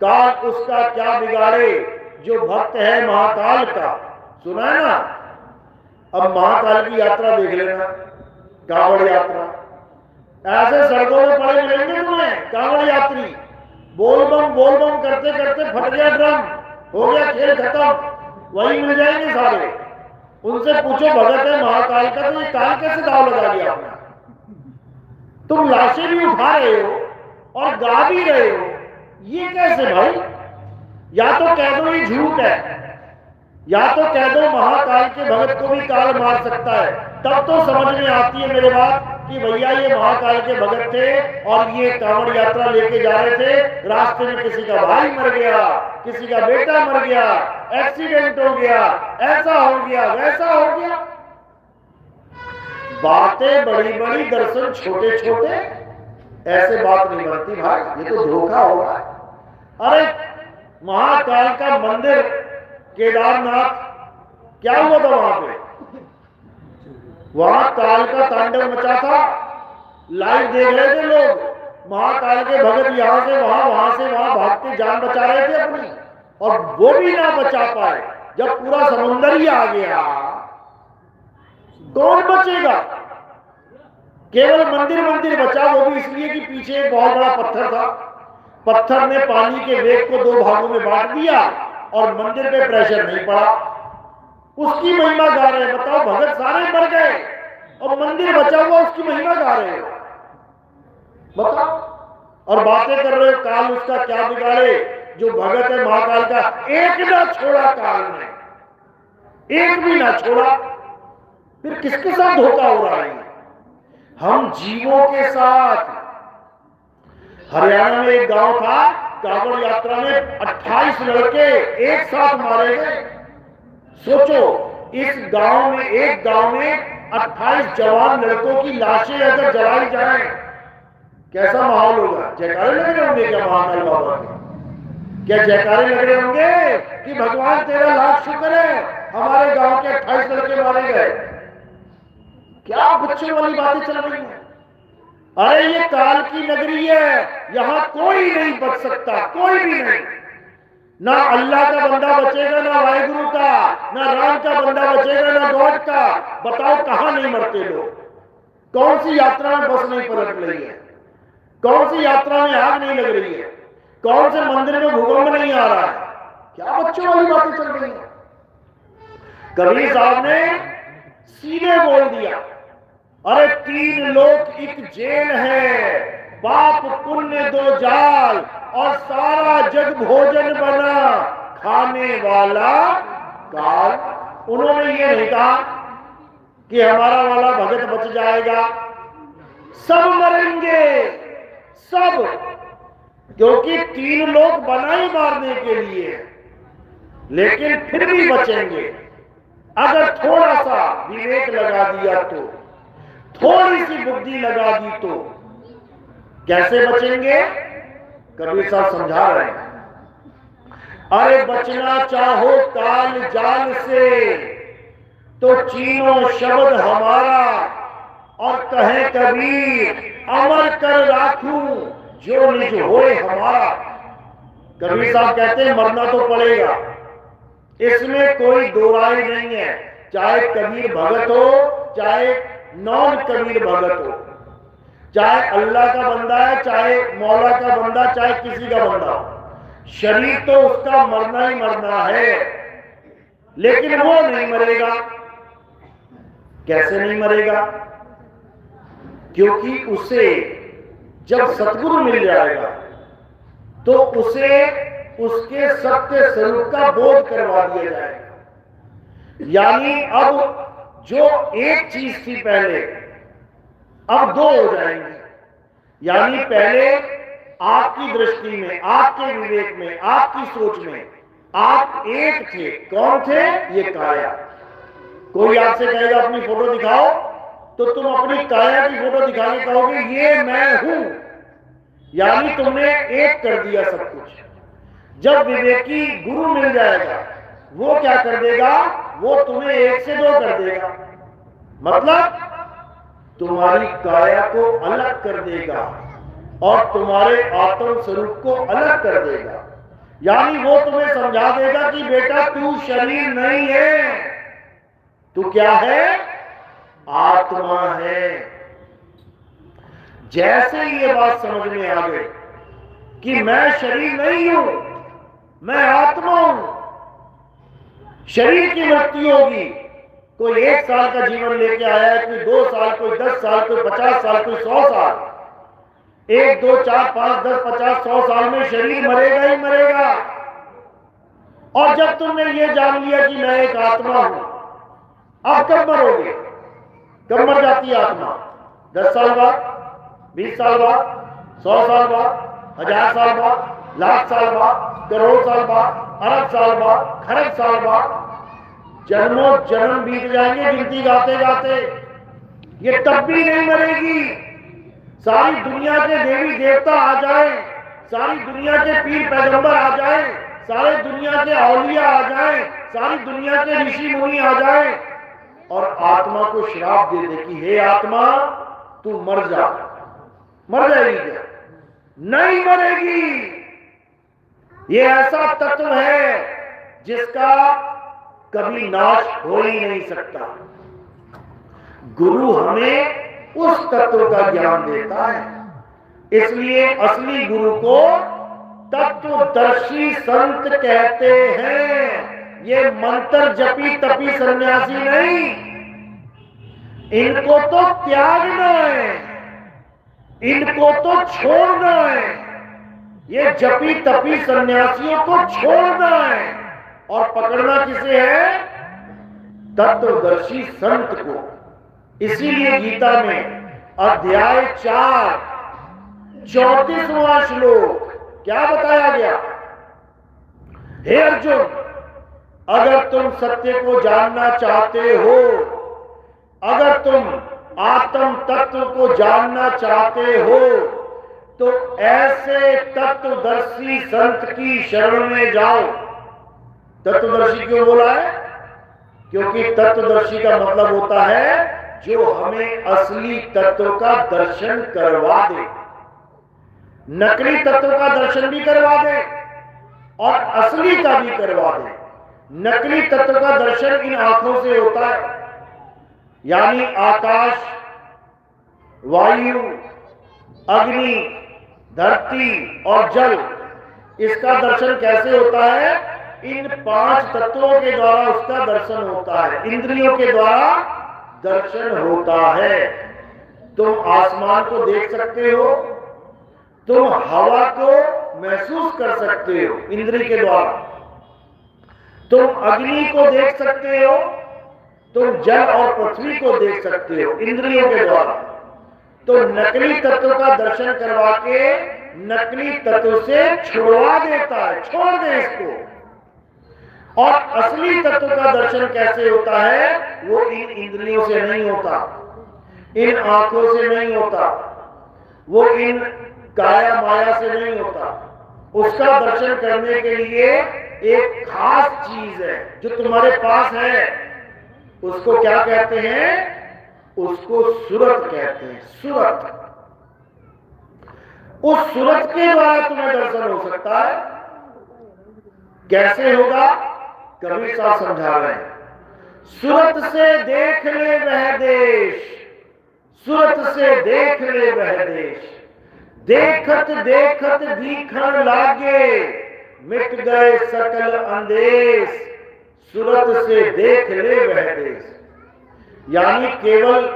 काल उसका क्या बिगाड़े जो भक्त है महाकाल का। सुना है ना? अब महाकाल की यात्रा देख लेना, कांवड़ यात्रा। ऐसे सड़कों में पड़े मिलेंगे तुम्हें कांवड़ यात्री, बोल बम करते करते फट गया ड्रम, हो गया खेल खत्म, वही मिल जाएंगे सारे। उनसे पूछो भगत है महाकाल का, तो ये काल कैसे दाव लगा दिया आपने? तुम लाशें भी उठा रहे हो और गा भी रहे हो, ये कैसे भाई? या तो कह दो ये झूठ है, या तो कह दो महाकाल के भगत को भी काल मार सकता है। तब तो समझ में आती है मेरे बात कि भैया ये महाकाल के भगत थे और ये कांवड़ यात्रा लेके जा रहे थे। रास्ते में किसी का भाई मर गया, किसी का बेटा मर गया, एक्सीडेंट हो गया, ऐसा हो गया, वैसा हो गया। बातें बड़ी बड़ी, दर्शन छोटे छोटे, ऐसे बात नहीं बनती भाई, ये तो धोखा होगा। अरे महाकाल का मंदिर केदारनाथ, क्या हुआ था वहां पे? वहां काल का तांडव मचा था, लाइव देख रहे थे लोग। महाकाल के भगत यहां से वहां भागते जान बचा रहे थे अपनी, और वो भी ना बचा पाए। जब पूरा समुद्र ही आ गया, कौन बचेगा? केवल मंदिर बचा, वो भी इसलिए कि पीछे एक बहुत बड़ा पत्थर था। पत्थर ने पानी के वेग को दो भागों में बांट दिया और मंदिर पे प्रेशर नहीं पड़ा। उसकी महिमा गा रहे हैं। बताओ, भगत सारे मर गए और मंदिर बचा हुआ, उसकी महिमा गा रहे हो, बताओ। और बातें कर रहे हो काल उसका क्या बिगाड़े, जो भगत है महाकाल का एक ना छोड़ा काल ने, एक भी ना छोड़ा। फिर किसके साथ धोखा हो रहा है? हम जीवों के साथ। हरियाणा में एक गांव था, कांवड़ यात्रा में 28 लड़के एक साथ मारे गए। सोचो, इस गांव में, एक गांव में 28 जवान लड़कों की लाशें अगर जलाई जाए, कैसा माहौल होगा? जयकारे लग रहे होंगे क्या महाकाल बाबा के? क्या जयकारे लग रहे होंगे कि भगवान तेरा लाख शुक्र है हमारे गांव के 28 लड़के मारे गए? क्या बच्चों वाली बातें चल रही हैं? अरे ये काल की नगरी है, यहां कोई नहीं बच सकता, कोई भी नहीं। ना अल्लाह का बंदा बचेगा, ना वाहिगुरु का, ना राम का बंदा बचेगा, ना गॉड का। बताओ कहां नहीं मरते लोग? कौन सी यात्रा में बस नहीं पलट रही है? कौन सी यात्रा में आग नहीं लग रही है? कौन से मंदिर में भूकंप नहीं आ रहा है? क्या बच्चों वाली बातें चल रही है? कबीर साहब ने सीधे बोल दिया, अरे 3 लोक एक जेल है, पाप पुण्य 2 जाल, और सारा जग भोजन बना, खाने वाला काल। उन्होंने ये नहीं कहा कि हमारा वाला भगत बच जाएगा, सब मरेंगे, सब। क्योंकि 3 लोग बना ही मारने के लिए, लेकिन फिर भी बचेंगे अगर थोड़ा सा विवेक लगा दिया तो, थोड़ी सी बुद्धि लगा दी तो। कैसे बचेंगे? कबीर साहब समझा रहे हैं, अरे बचना चाहो काल जाल से तो चीनो शब्द हमारा, और कहे कबीर अमर कर राखूं जो निज होए हमारा। कबीर साहब कहते हैं मरना तो पड़ेगा, इसमें कोई दो राय नहीं है। चाहे कबीर भगत हो, चाहे नॉन कबीर भगत हो, चाहे अल्लाह का बंदा है, चाहे मौला का बंदा, चाहे किसी का बंदा हो, शरीर तो उसका मरना ही मरना है। लेकिन वो नहीं मरेगा। कैसे नहीं मरेगा? क्योंकि उसे जब सतगुरु मिल जाएगा तो उसे उसके सत्य स्वरूप का बोध करवा दिया जाएगा। यानी अब जो एक चीज थी पहले, अब दो हो जाएंगी। यानी पहले आपकी दृष्टि में, आपके विवेक में, आपकी सोच में आप एक थे। कौन थे? ये काया। कोई आपसे कहेगा अपनी फोटो दिखाओ, तो तुम अपनी काया की फोटो दिखा के कहोगे ये मैं हूं। यानी तुमने एक कर दिया सब कुछ। जब विवेकी गुरु मिल जाएगा वो क्या कर देगा? वो तुम्हें एक से दो कर देगा। मतलब तुम्हारी काया को अलग कर देगा और तुम्हारे आत्म स्वरूप को अलग कर देगा। यानी वो तुम्हें समझा देगा कि बेटा तू शरीर नहीं है, तू क्या है? आत्मा है। जैसे ही ये बात समझ में आ गई कि मैं शरीर नहीं हूं, मैं आत्मा हूं, शरीर की मृत्यु होगी। कोई 1 साल का जीवन लेके आया है, कोई 2 साल, कोई 10 साल, कोई 50 साल, कोई 100 साल। 1, 2, 4, 5, 10, 50, 100 साल में शरीर मरेगा ही मरेगा। और जब तुमने ये जान लिया कि मैं एक आत्मा हूं, अब कब मरोगे? कब मर जाती है आत्मा? 10 साल बाद, 20 साल बाद, 100 साल बाद, 1000 साल बाद, लाख साल बाद, करोड़ साल बाद, अरब साल बाद, खरब साल बाद। जन्मों जन्म बीत जाएंगे गिनती गाते गाते, ये तब भी नहीं मरेगी। सारी दुनिया के देवी देवता आ जाए, सारी दुनिया के पीर पैगंबर आ जाए, सारे दुनिया के औलिया आ जाए, सारी दुनिया के ऋषि मुनि आ जाए और आत्मा को श्राप दे दे कि हे आत्मा तू मर जा। मर जाएगी क्या? नहीं मरेगी। ये ऐसा तत्व है जिसका कभी नाश हो ही नहीं सकता। गुरु हमें उस तत्व का ज्ञान देता है। इसलिए असली गुरु को तत्वदर्शी संत कहते हैं। ये मंत्र जपी तपी सन्यासी नहीं, इनको तो त्यागना है, इनको तो छोड़ना है। ये जपी तपी सन्यासियों को छोड़ना है और पकड़ना किसे है? तत्वदर्शी संत को। इसीलिए गीता में अध्याय 4 34वां श्लोक क्या बताया गया? हे अर्जुन, अगर तुम सत्य को जानना चाहते हो, अगर तुम आत्म तत्व को जानना चाहते हो, तो ऐसे तत्वदर्शी संत की शरण में जाओ। तत्वदर्शी क्यों बोला है? क्योंकि तत्वदर्शी का मतलब होता है जो हमें असली तत्व का दर्शन करवा दे। नकली तत्व का दर्शन भी करवा दे और असली का भी करवा दे। नकली तत्व का दर्शन इन आंखों से होता है, यानी आकाश, वायु, अग्नि, धरती और जल। इसका दर्शन कैसे होता है? इन 5 तत्वों के द्वारा उसका दर्शन होता है, इंद्रियों के द्वारा दर्शन होता है। तुम आसमान को देख सकते हो, तुम हवा को महसूस कर सकते हो इंद्रिय के द्वारा, तुम अग्नि को देख सकते हो, तुम जल और पृथ्वी को देख सकते हो इंद्रियों के द्वारा। तो नकली तत्व का दर्शन करवा के नकली तत्व से छुड़वा देता है। छोड़ दे इसको। और असली तत्व का दर्शन कैसे होता है? वो इन इंद्रियों से नहीं होता, इन आंखों से नहीं होता, वो इन काया माया से नहीं होता। उसका दर्शन करने के लिए एक खास चीज है जो तुम्हारे पास है, उसको क्या कहते हैं? उसको सूरत कहते हैं। सूरत, उस सूरत के द्वारा तुम्हें दर्शन हो सकता है। कैसे होगा? कबीर साहब समझा रहे हैं, सूरत से देख ले वह देश, सूरत से देख ले वह देश, देखत देखत भीखन लागे, मिट गए सकल अंदेश, सूरत से देख ले वह देश। यानी केवल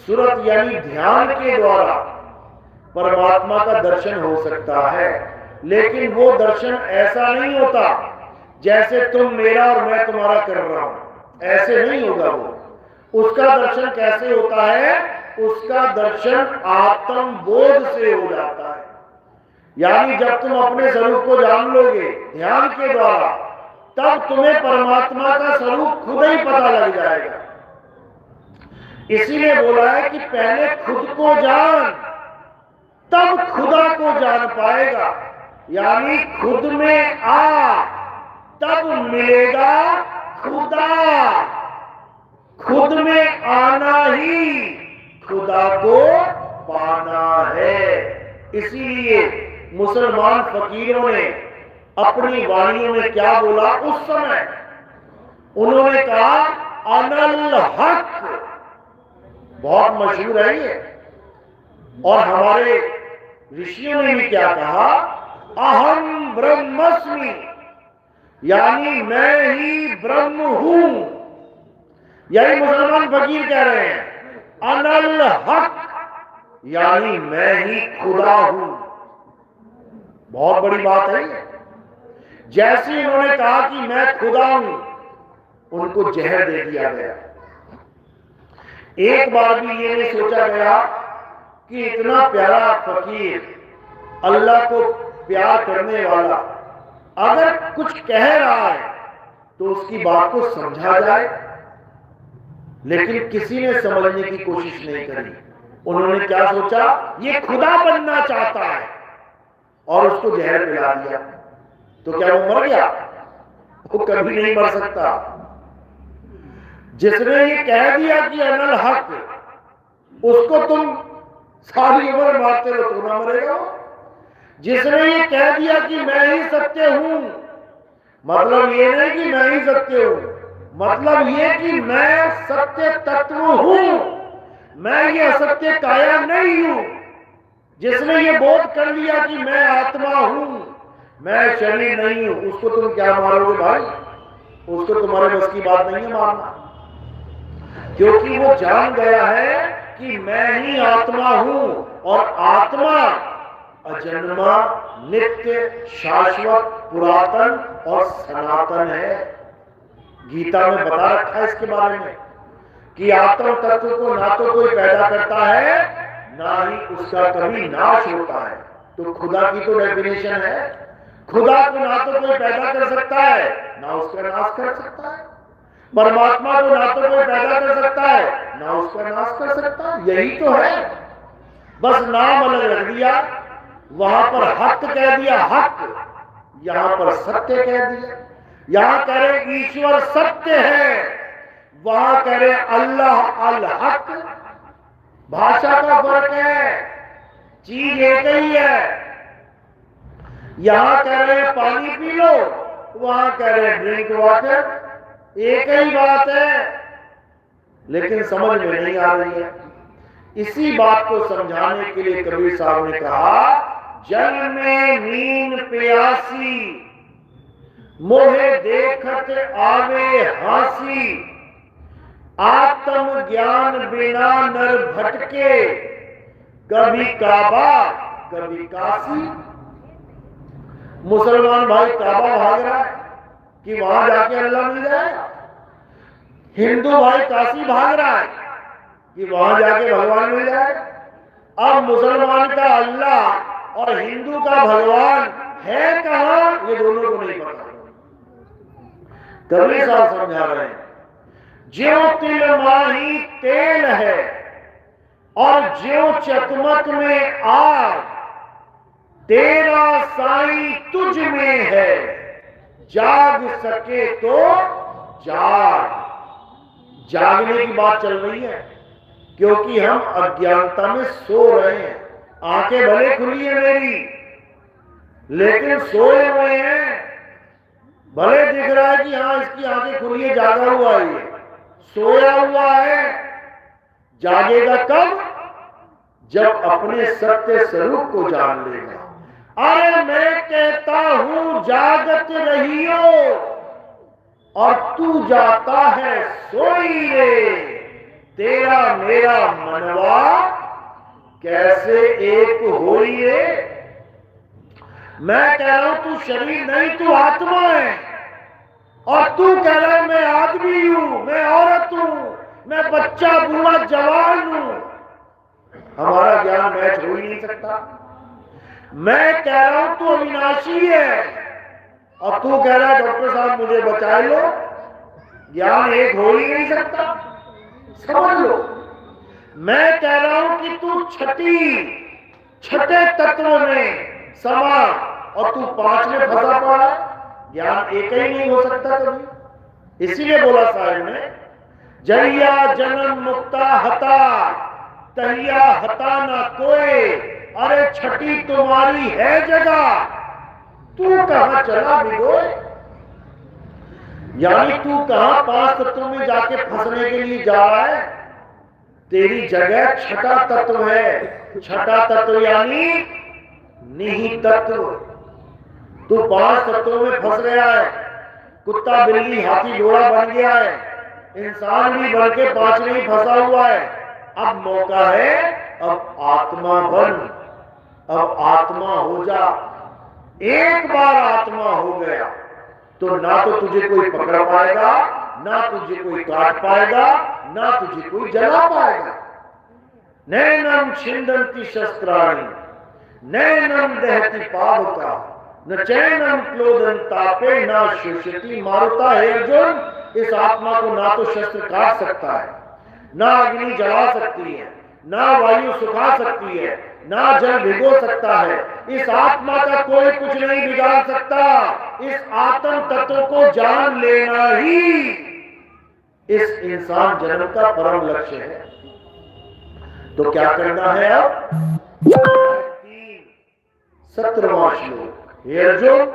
सूरत यानी ध्यान के द्वारा परमात्मा का दर्शन हो सकता है, लेकिन वो दर्शन ऐसा नहीं होता जैसे तुम मेरा और मैं तुम्हारा कर रहा हूं, ऐसे नहीं होगा वो। उसका दर्शन कैसे होता है? उसका दर्शन आत्म बोध से हो जाता है। यानी जब तुम अपने स्वरूप को जान लोगे ध्यान के द्वारा, तब तुम्हें परमात्मा का स्वरूप खुद ही पता लग जाएगा। इसीलिए बोला है कि पहले खुद को जान, तब खुदा को जान पाएगा। यानी खुद में आ, तब मिलेगा खुदा। खुद में आना ही खुदा को पाना है। इसीलिए मुसलमान फकीरों ने अपनी वाणियों में क्या बोला उस समय? उन्होंने कहा अनल हक, बहुत मशहूर है ये। और हमारे ऋषियों ने भी क्या कहा? अहम ब्रह्मस्मि, यानी मैं ही ब्रह्म हूं। यही मुसलमान फकीर कह रहे हैं। अनल हक यानी मैं ही खुदा हूं। बहुत बड़ी बात है। जैसे इन्होंने कहा कि मैं खुदा हूं, उनको जहर दे दिया गया। एक बार भी ये नहीं सोचा गया कि इतना प्यारा फकीर, अल्लाह को प्यार करने वाला, अगर कुछ कह रहा है तो उसकी बात को समझा जाए। लेकिन किसी ने समझने की कोशिश नहीं करी। उन्होंने क्या सोचा? ये खुदा बनना चाहता है, और उसको जहर पिला दिया। तो क्या वो मर गया? वो कभी नहीं मर सकता। जिसने ये कह दिया कि अनल हक, उसको तुम सारी उम्र मारते रहो तो ना मरेगा। जिसने ये कह दिया कि मैं ही सत्य हूं, मतलब ये नहीं कि मैं ही सत्य हूं, मतलब ये कि मैं सत्य तत्व हूं, मैं ये असत्य काया नहीं हूं। जिसने ये बोध कर लिया कि मैं आत्मा हूं, मैं शरीर नहीं हूं, उसको तुम क्या मारोगे भाई? उसको तुम्हारे बस की बात नहीं है मारना, क्योंकि वो जान गया है कि मैं ही आत्मा हूं, और आत्मा अजन्मा, नित्य, शाश्वत, पुरातन और सनातन है। गीता में बता रखा है इसके बारे में कि आत्म तत्व को ना तो कोई पैदा करता है, ना ही उसका कभी नाश होता है। तो खुदा की तो डेफिनेशन है, खुदा को ना तो कोई पैदा कर सकता है, ना उसका नाश कर सकता है। परमात्मा को ना तो कोई पैदा कर सकता है, ना उसका नाश कर सकता है। यही तो है, बस नाम अलग रख दिया। वहां पर हक कह दिया, हक, यहां पर सत्य कह दिया। यहां कह रहे ईश्वर सत्य है, वहां कह रहे अल्लाह अल हक। भाषा का फर्क है, चीज एक ही है। यहां कह रहे पानी पी लो, वहां कह रहे ड्रिंक वाटर, एक ही बात है, लेकिन समझ में नहीं आ रही है। इसी बात को समझाने के लिए कबीर साहब ने कहा, जल में नीन प्यासी, मोहे देखत आवे हासी, आत्म ज्ञान बिना नर भटके, कभी काबा कभी काशी। मुसलमान भाई काबा भाग रहा है कि वहां जाके अल्लाह मिल जाए, हिंदू भाई काशी भाग रहा है कि वहां जाके भगवान मिल जाए। अब मुसलमान का अल्लाह और हिंदू का भगवान है कहां, ये दोनों को नहीं पता। कबीर साहब समझा रहे हैं, ज्यों तिल माही तेल है और ज्यों चकमक में आग, तेरा साईं तुझ में है, जाग सके तो जाग। जागने की बात चल रही है, क्योंकि हम अज्ञानता में सो रहे हैं। आंखें भले खुली है मेरी, लेकिन सोए हुए हैं। भले दिख रहा है कि हाँ इसकी आंखें खुली है, जागा हुआ है, ये सोया हुआ है। जागेगा कब? जब अपने सत्य स्वरूप को जान लेगा। अरे मैं कहता हूं जागत रहियो और तू जाता है सोई रे, तेरा मेरा मनवा कैसे एक होई रे। मैं कह रहा हूं तू शरीर नहीं, तू आत्मा है, और तू कह रहा है मैं आदमी हूं, मैं औरत हूं, मैं बच्चा बूढ़ा जवान हूं। हमारा ज्ञान मैच हो ही नहीं सकता। मैं कह रहा हूं तू अविनाशी है, और तू कह रहा है डॉक्टर साहब मुझे बचा लो। ज्ञान एक हो ही नहीं सकता, समझ लो। मैं कह रहा हूं कि तू छठे तत्व में समा और तू 5 में फंसा पड़ा। ज्ञान एक ही नहीं हो सकता कभी। इसीलिए बोला साहब ने, जहिया जन्म मुक्ता हता तहिया हता ना कोई, अरे छठी तुम्हारी है जगह, तू कहां चला भिगोए। यानी तू कहां 5 तत्वों में जाके फंसने के लिए जा रहा है। तेरी जगह छठा तत्व है। छठा तत्व यानी निहित तत्व। तू 5 तत्वों में फंस गया है। कुत्ता बिल्ली हाथी घोड़ा बन गया है, इंसान भी बन के 5 में ही फंसा हुआ है। अब मौका है, अब आत्मा बन, अब आत्मा हो जा। एक बार आत्मा हो गया तो ना तो तुझे कोई पकड़ पाएगा, ना तुझे कोई काट पाएगा, ना तुझे कोई जला पाएगा। नैनम छिंदन्ति शस्त्राणि नैनम दहति पावका न चैनम क्लोदन तापे न शोषति मारुता। है अर्जुन, इस आत्मा को ना तो शस्त्र काट सकता है, ना अग्नि जला सकती है, ना वायु सुखा सकती है, ना जल भिगो सकता है। इस आत्मा का कोई कुछ नहीं बिगाड़ सकता। इस आत्म तत्व को जान लेना ही इस इंसान जन्म का परम लक्ष्य है। तो क्या करना है अब? 17वां श्लोक। हे अर्जुन,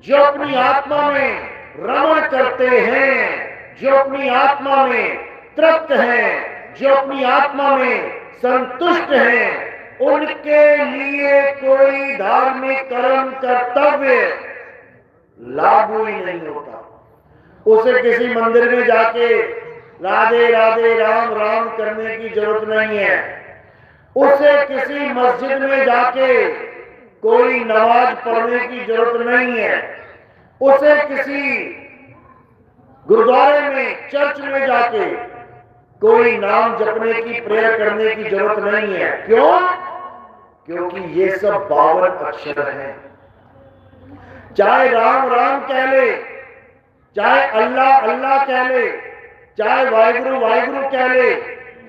जो अपनी आत्मा में रमण करते हैं, जो अपनी आत्मा में तृप्त हैं, जो अपनी आत्मा में संतुष्ट हैं, उनके लिए कोई धार्मिक कर्म कर्तव्य लागू ही नहीं होता। उसे किसी मंदिर में जाके राधे राधे राम राम करने की जरूरत नहीं है। उसे किसी मस्जिद में जाके कोई नमाज पढ़ने की जरूरत नहीं है। उसे किसी गुरुद्वारे में चर्च में जाके कोई नाम जपने की प्रेयर करने की जरूरत नहीं है। क्यों? क्योंकि ये सब 52 अक्षर हैं। चाहे राम राम कह ले, चाहे अल्लाह अल्लाह कह ले, चाहे वाहिगुरु वाहिगुरु कह ले,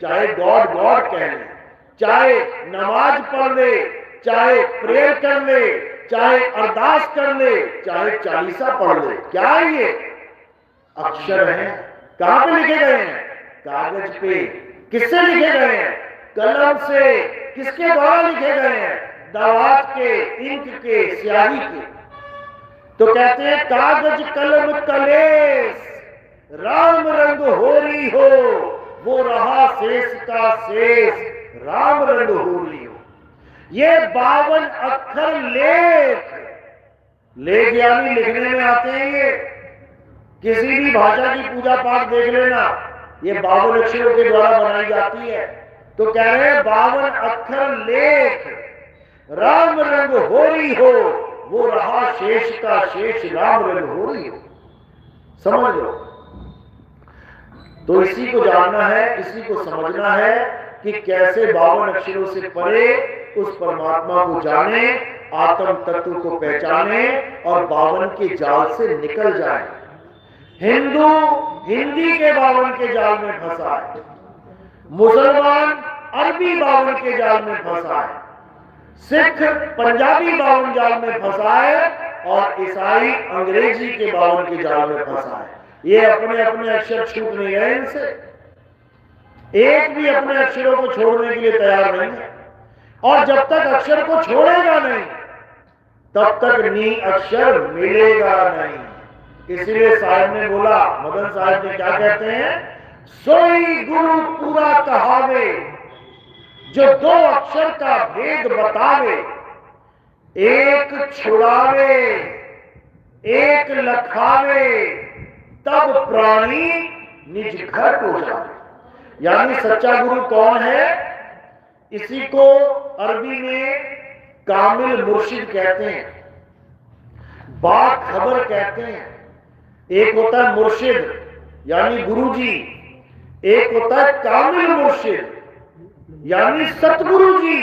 चाहे गॉड गॉड कह ले, चाहे नमाज पढ़ ले, चाहे प्रेयर कर ले, चाहे अरदास कर ले, चाहे चालीसा पढ़ ले, क्या है ये? अक्षर हैं। कहां पे लिखे गए हैं? कागज पे। किससे लिखे गए हैं? कलम से। किसके द्वारा लिखे गए हैं? दावात के, इंक के, स्याही के। तो कहते हैं कागज कलम कलेस, राम रंग होरी हो, वो रहा शेष का शेष, राम रंग होरी हो। ये 52 अक्षर लेख यानी लिखने में आते हैं। ये किसी भी भाषा की पूजा पाठ देख लेना, ये 52 अक्षरों के द्वारा बनाई जाती है। तो कह रहे हैं 52 अक्षर लेख, राम रंग होरी हो, वो रहा शेष का शेष, राम रंग होरी हो। समझ लो। तो इसी को जानना है, इसी को समझना है कि कैसे 52 अक्षरों से परे उस परमात्मा को जाने, आत्म तत्व को पहचाने और 52 के जाल से निकल जाए। हिंदू हिंदी के बावन के जाल में फंसा है, मुसलमान अरबी बावन के जाल में फंसा है, सिख पंजाबी बावन जाल में फंसा है और ईसाई अंग्रेजी के बावन के जाल में फंसा है। ये अपने अपने अक्षर छूट नहीं गए इनसे, एक भी अपने अक्षरों को छोड़ने के लिए तैयार नहीं है। और जब तक अक्षर को छोड़ेगा नहीं तब तक नी अक्षर मिलेगा नहीं। इसलिए साहब ने बोला, मदन साहब ने क्या कहते हैं, सोई गुरु पूरा कहावे जो दो अक्षर का भेद बतावे, एक छुड़ावे एक लखावे तब प्राणी निज घर को जावे। यानी सच्चा गुरु कौन है? इसी को अरबी में कामिल मुर्शिद कहते हैं, बाखबर कहते हैं। एक होता है मुर्शिद यानी गुरुजी, एक होता है कामिल मुर्शिद यानी सतगुरु जी।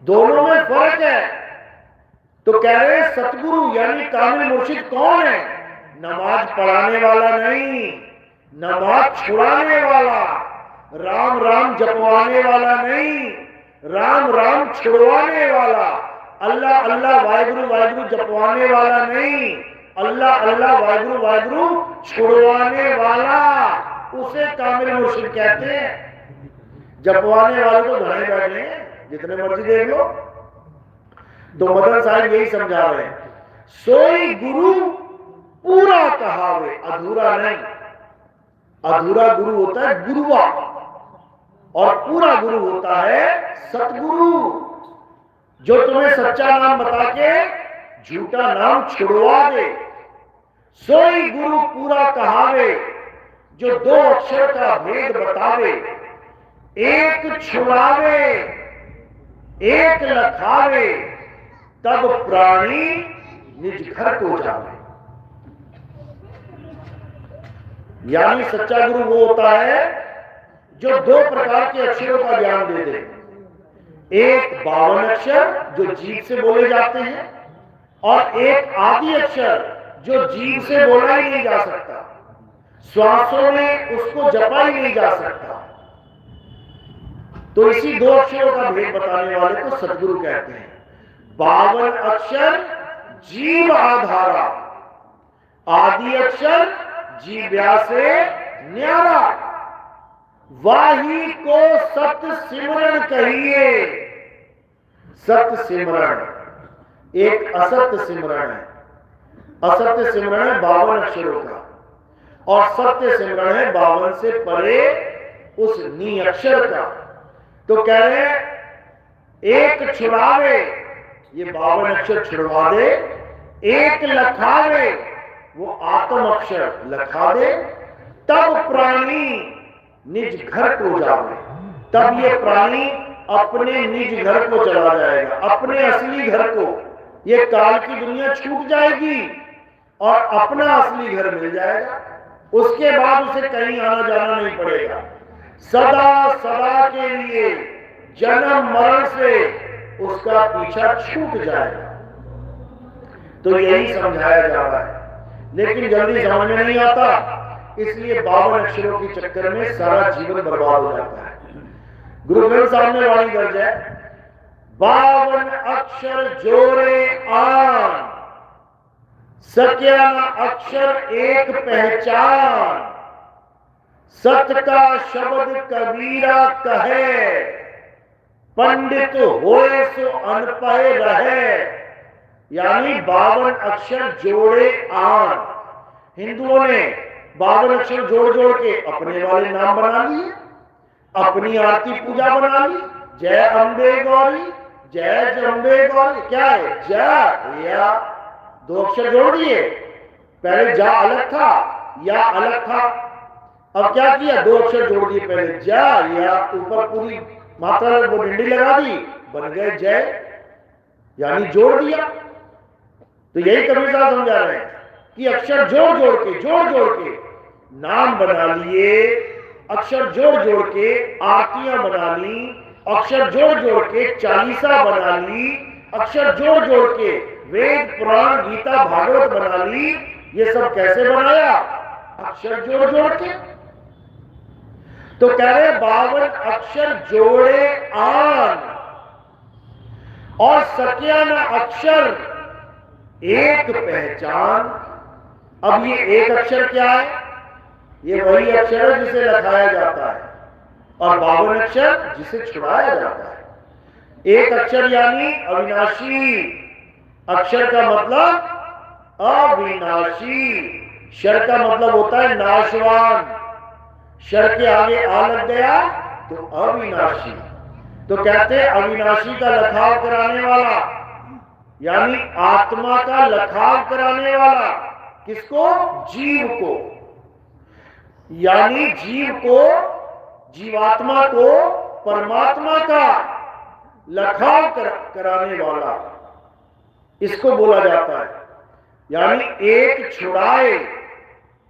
दोनों में फर्क है। तो कह रहे हैं सतगुरु यानी कामिल मुर्शिद कौन है? नमाज पढ़ाने वाला नहीं, नमाज छुड़ाने वाला, राम राम जपवाने वाला नहीं, राम राम छुड़वाने वाला, अल्लाह अल्लाह वाहिगुरु वाहिगुरु जपवाने वाला नहीं, अल्लाह अल्लाह वाहिगुरु वाहिगुरु छुड़वाने वाला, उसे कामिल मुर्शिद कहते हैं। जपवाने वाले तो घने बैठे हैं, जितने मर्जी देख लो। तो मदन साहब यही समझा रहे हैं, सोई गुरु पूरा कहावे, अधूरा नहीं। अधूरा गुरु होता है गुरुआ और पूरा गुरु होता है सतगुरु, जो तुम्हें सच्चा नाम बता के झूठा नाम छुड़वा दे। सोई गुरु पूरा कहावे जो दो अक्षर का भेद बतावे, एक छुड़ावे एक लखावे तब प्राणी निज घर को जावे। यानी सच्चा गुरु वो होता है जो दो प्रकार के अक्षरों का ज्ञान दे दे। एक 52 अक्षर जो जीभ से बोले जाते हैं और एक आदि अक्षर जो जीभ से बोला ही नहीं जा सकता, श्वासों में उसको जपा ही नहीं जा सकता। तो इसी दो अक्षरों का भेद बताने वाले को सतगुरु कहते हैं। 52 अक्षर जीव आधारा, आदि अक्षर जीव्या से न्यारा, वाही को सत सिमरन कहिए। सत सिमरन एक असत्य सिमरन है। असत्य सिमरन है 52 अक्षरों का और सत्य सिमरन है 52 से परे उस नी अक्षर का। तो कह रहे एक छुड़ावे, ये 52 अक्षर छुड़वा दे, एक लखावे, वो आत्म अक्षर लखा दे, तब प्राणी निज घर को जावे। तब ये प्राणी अपने निज घर को चला जाएगा, अपने असली घर को। ये काल की दुनिया छूट जाएगी और अपना असली घर मिल जाएगा। उसके बाद उसे कहीं आना जाना नहीं पड़ेगा। सदा सदा के लिए जन्म मरण से उसका पीछा छूट जाएगा। तो यही समझाया जा रहा है, लेकिन जल्दी समझ में नहीं आता, इसलिए 52 अक्षरों के चक्कर में सारा जीवन बर्बाद हो जाता है। गुरु ग्रंथ साहब ने वाणी दर्ज है, 52 अक्षर जोड़े आन, सक्या न अक्षर एक पहचान, सत का शब्द कबीरा कहे, पंडित होए सो अनपढ़ रहे। यानी 52 अक्षर जोड़े आन। हिंदुओं ने 52 अक्षर जोड़ जोड़ के अपने वाले नाम बना लिए, अपनी आरती पूजा बना ली, जय अम्बे गौरी, जय जम्बे गौरी। क्या है? जय या 2 अक्षर जोड़ दिए। पहले जा अलग था, या अलग था, अब क्या किया? 2 अक्षर जोड़ दिए। पहले जा या ऊपर पूरी मात्रा वो डंडी लगा दी, बन गए जय, यानी जोड़ दिया। तो यही कबीर साहब समझा रहे हैं कि अक्षर जोड़ जोड़ के नाम बना लिए, अक्षर जोड़ जोड़ के आरतियां बना ली, अक्षर जोड़ जोड़ के चालीसा बना ली, अक्षर जोड़ जोड़ के वेद पुराण गीता भागवत बना ली, ये सब कैसे बनाया? अक्षर जोड़ जोड़ के। तो कह रहे 52 अक्षर जोड़े आन और सक्या न अक्षर एक पहचान। अब ये एक अक्षर क्या है? ये वही अक्षर है जिसे लखाया जाता है, और 52 अक्षर जिसे छुड़ाया जाता है। एक अक्षर यानी अविनाशी। अक्षर का मतलब अविनाशी। शर का मतलब होता है नाशवान। शर के आगे आ लग गया तो अविनाशी। तो कहते हैं अविनाशी का लखाव कराने वाला, यानी आत्मा का लखाव कराने वाला। किसको? जीव को। यानी जीव को, जीवात्मा को परमात्मा का लखाव कराने वाला, इसको बोला जाता है। यानी एक छुड़ाए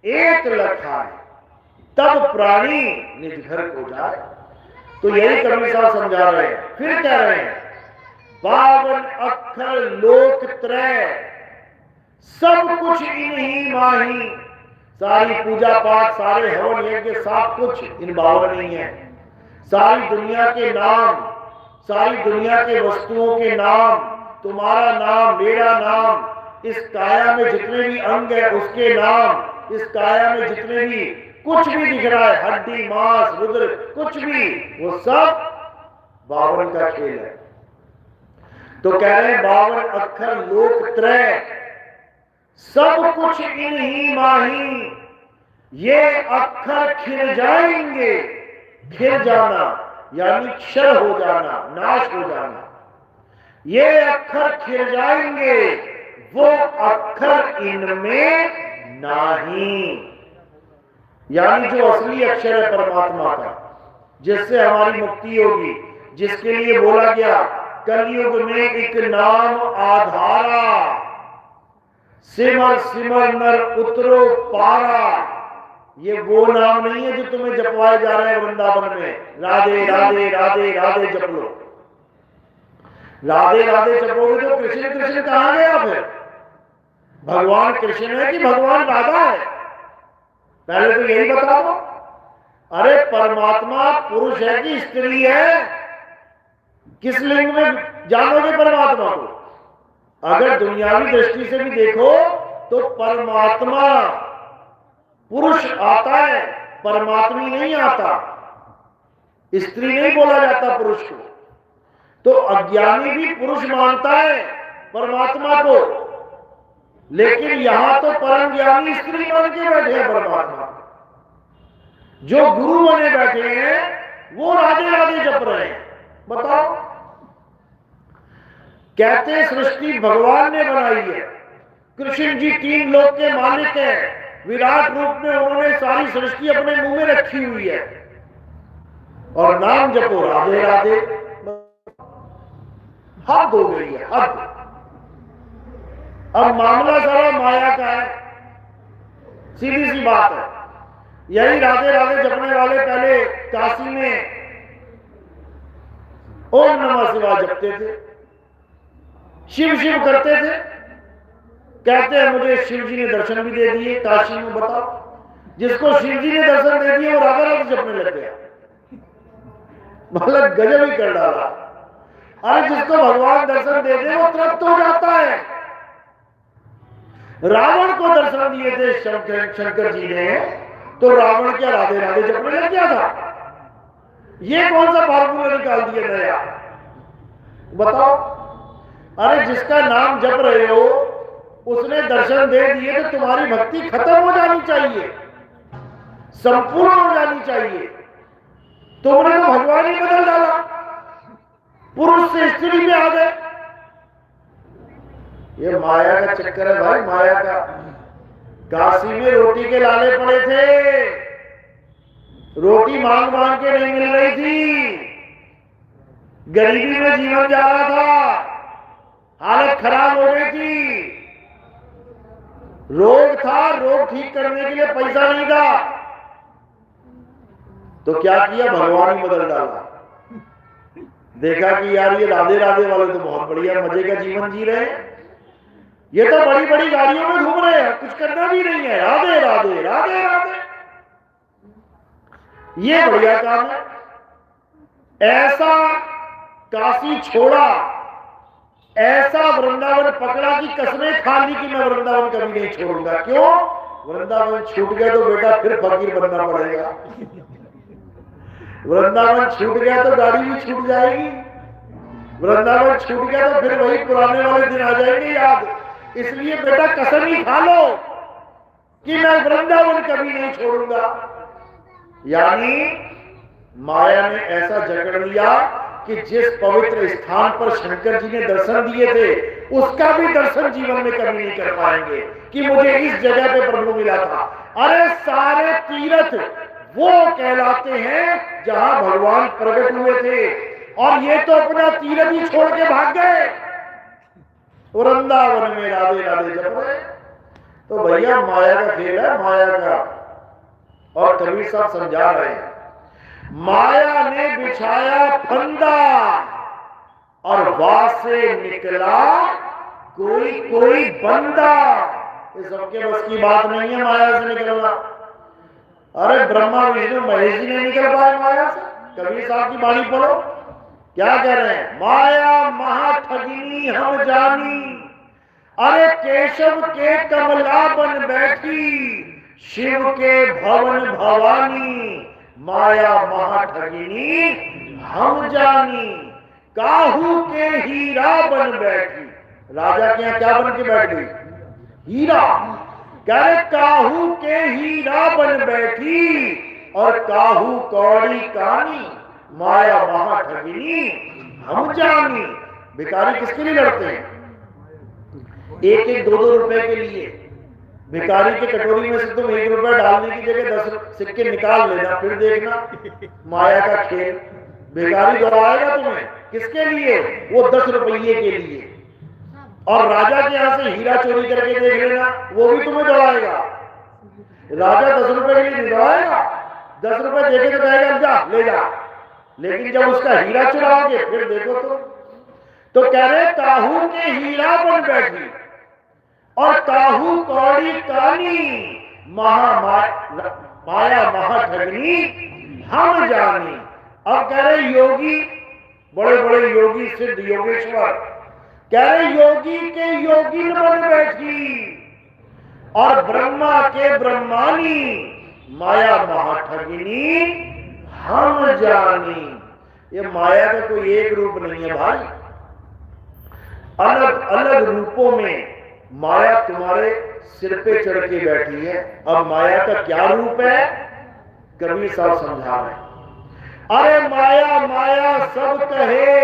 एक लखाए तब प्राणी निज घर को जाए। तो यही कबीर साहब समझा रहे हैं। फिर कह रहे हैं 52 अक्षर लोक त्रय सब कुछ इन्हीं माही। सारी पूजा पाठ, सारे हवन यज्ञ, सब कुछ इन 52 नहीं है। सारी दुनिया के नाम, सारी दुनिया के वस्तुओं के नाम, तुम्हारा नाम, मेरा नाम, इस काया में जितने भी अंग है उसके नाम, इस काया में जितने भी कुछ भी दिख रहा है, हड्डी, मांस, रुद्र, कुछ भी, वो सब 52 का खेल है। तो कह रहे 52 अक्षर लोक त्रय सब कुछ इन्हीं माही। ये अक्षर खिल जाएंगे। खिल जाना यानी क्षय हो जाना, नाश हो जाना। ये अक्षर खिल जाएंगे, वो अक्षर इनमें नहीं। यानी जो असली अक्षर है परमात्मा का, जिससे हमारी मुक्ति होगी, जिसके लिए बोला गया कलयुग में एक नाम आधारा, सिमर सिमर नर उतरो पारा। ये वो नाम नहीं है जो तुम्हें जपवाए जा रहे हैं वृंदावन में, राधे राधे राधे राधे जप लो। राधे राधे जपोगे तो कृष्ण कृष्ण कहां गया? फिर भगवान कृष्ण है कि भगवान राधा है? पहले तो यही बता दो। अरे परमात्मा पुरुष है कि स्त्री है? किस लिंग में जानोगे परमात्मा को? अगर दुनियावी दृष्टि से भी देखो तो परमात्मा पुरुष आता है, परमात्मी नहीं आता। स्त्री नहीं बोला जाता पुरुष को। तो अज्ञानी भी पुरुष मानता है परमात्मा को, लेकिन यहां तो परम ज्ञानी स्त्री मान के बैठे हैं परमात्मा। जो गुरु बने बैठे हैं वो राधे राधे जप रहे हैं। बताओ, कहते सृष्टि भगवान ने बनाई है। कृष्ण जी 3 लोक के मालिक हैं। विराट रूप में उन्होंने सारी सृष्टि अपने मुंह में रखी हुई है, और नाम जपो राधे राधे। हद हो गई है, हद। अब मामला सारा माया का है, सीधी सी बात है। यही राधे राधे जपने वाले पहले काशी में ओम नमः शिवाय जपते थे, शिव शिव करते थे। कहते हैं मुझे शिव जी ने दर्शन भी दे दिए काशी में। बताओ, जिसको शिव जी ने दर्शन दे दिए वो राधा राधे जपने लग गया। मतलब गजब ही कर डाला। अरे जिसको भगवान दर्शन दे दे वो तृप्त हो जाता है। रावण को दर्शन दिए थे शंकर जी ने, तो रावण क्या राधे राधे जपने लग गया था? ये कौन सा फार्मूला निकाल दिया नया? बताओ। अरे जिसका नाम जप रहे हो उसने दर्शन दे दिए तो तुम्हारी भक्ति खत्म हो जानी चाहिए, संपूर्ण हो जानी चाहिए। तुमने तो भगवान ही बदल डाला, पुरुष से स्त्री में आ गए। ये माया का चक्कर है भाई, माया का। काशी में रोटी के लाले पड़े थे, रोटी मांग मांग के नहीं मिल रही थी, गरीबी में जीवन जा रहा था, हालत खराब हो गई थी, रोग था, रोग ठीक करने के लिए पैसा नहीं था। तो क्या किया? भगवान ही बदल डाला। देखा कि यार ये राधे राधे वाले तो बहुत बढ़िया मजे का जीवन जी रहे हैं, ये तो बड़ी बड़ी गाड़ियों में घूम रहे हैं, कुछ करना भी नहीं है, राधे राधे राधे राधे, ये बढ़िया काम है। ऐसा काशी छोड़ा, ऐसा वृंदावन पकड़ा कि कसमें खा ली कि मैं वृंदावन कभी नहीं छोड़ूंगा। क्यों? वृंदावन छूट गया तो बेटा फिर फकीर बनना पड़ेगा। वृंदावन छूट गया तो गाड़ी भी छूट जाएगी, वृंदावन छूट गया तो फिर वही पुराने वाले दिन आ जाएंगे याद। इसलिए बेटा कसम ही खा लो कि मैं वृंदावन कभी नहीं छोड़ूंगा। यानी माया ने ऐसा जकड़ लिया कि जिस पवित्र स्थान पर शंकर जी ने दर्शन दिए थे उसका भी दर्शन जीवन में कभी नहीं कर पाएंगे कि मुझे इस जगह पे प्रभु मिला था। अरे सारे तीर्थ वो कहलाते हैं जहां भगवान प्रकट हुए थे, और ये तो अपना तीर्थ ही छोड़ के भाग गए, वृंदावन में राधे राधे जप रहे। तो भैया माया का खेल है, माया का। और कबीर साहब समझा रहे हैं, माया ने बिछाया फंदा और वहां से निकला कोई कोई बंदा। ये सबके बस की बात नहीं है माया से निकलना। अरे ब्रह्मा विष्णु महेश जी नहीं निकल पाए माया से। कबीर साहब की वाणी पढ़ो, क्या कह रहे हैं? माया महाठगिनी हम जानी, अरे केशव के कमला बन बैठी, शिव के भवन भवानी, माया महाठगिनी हम जानी, काहू के हीरा बन बैठी। राजा के यहाँ क्या बन के बैठ गई? हीरा। कह रहे काहू के हीरा बन बैठी और काहू कौड़ी कानी, माया महाठगिनी हम जानी। भिखारी किसके लिए लड़ते हैं? एक एक दो दो रुपए के लिए। भिखारी के कटोरी में से तुम 1 रुपया डालने की जगह 10 सिक्के निकाल लेना, फिर देखना माया का खेल। भिखारी दौड़ाएगा तुम्हें किसके लिए? वो 10 रुपये के लिए। और राजा के यहां से हीरा चोरी करके देख लेना, वो भी तुम्हें दौड़ाएगा। राजा 10 रुपए के लिए नहीं दौड़ाएगा, 10 रुपए देखे तो कहेगा जा ले जा, लेकिन जब उसका हीरा चुराओगे फिर देखो तो कह रहे काहू के हीरा बन बैठी और काहू कौड़ी कानी, माया महाठगनी हम जानी। अब कह रहे योगी, बड़े बड़े योगी सिद्ध योगेश्वर, कह रहे योगी के योगिन बन बैठी और ब्रह्मा के ब्रह्मानी, माया महाठगिनी हम जानी। ये माया का कोई एक रूप नहीं है भाई, अलग अलग रूपों में माया तुम्हारे सिर पे चढ़ के बैठी है। अब माया का क्या रूप है? कबीर साहब समझा रहे हैं। अरे माया माया सब कहे,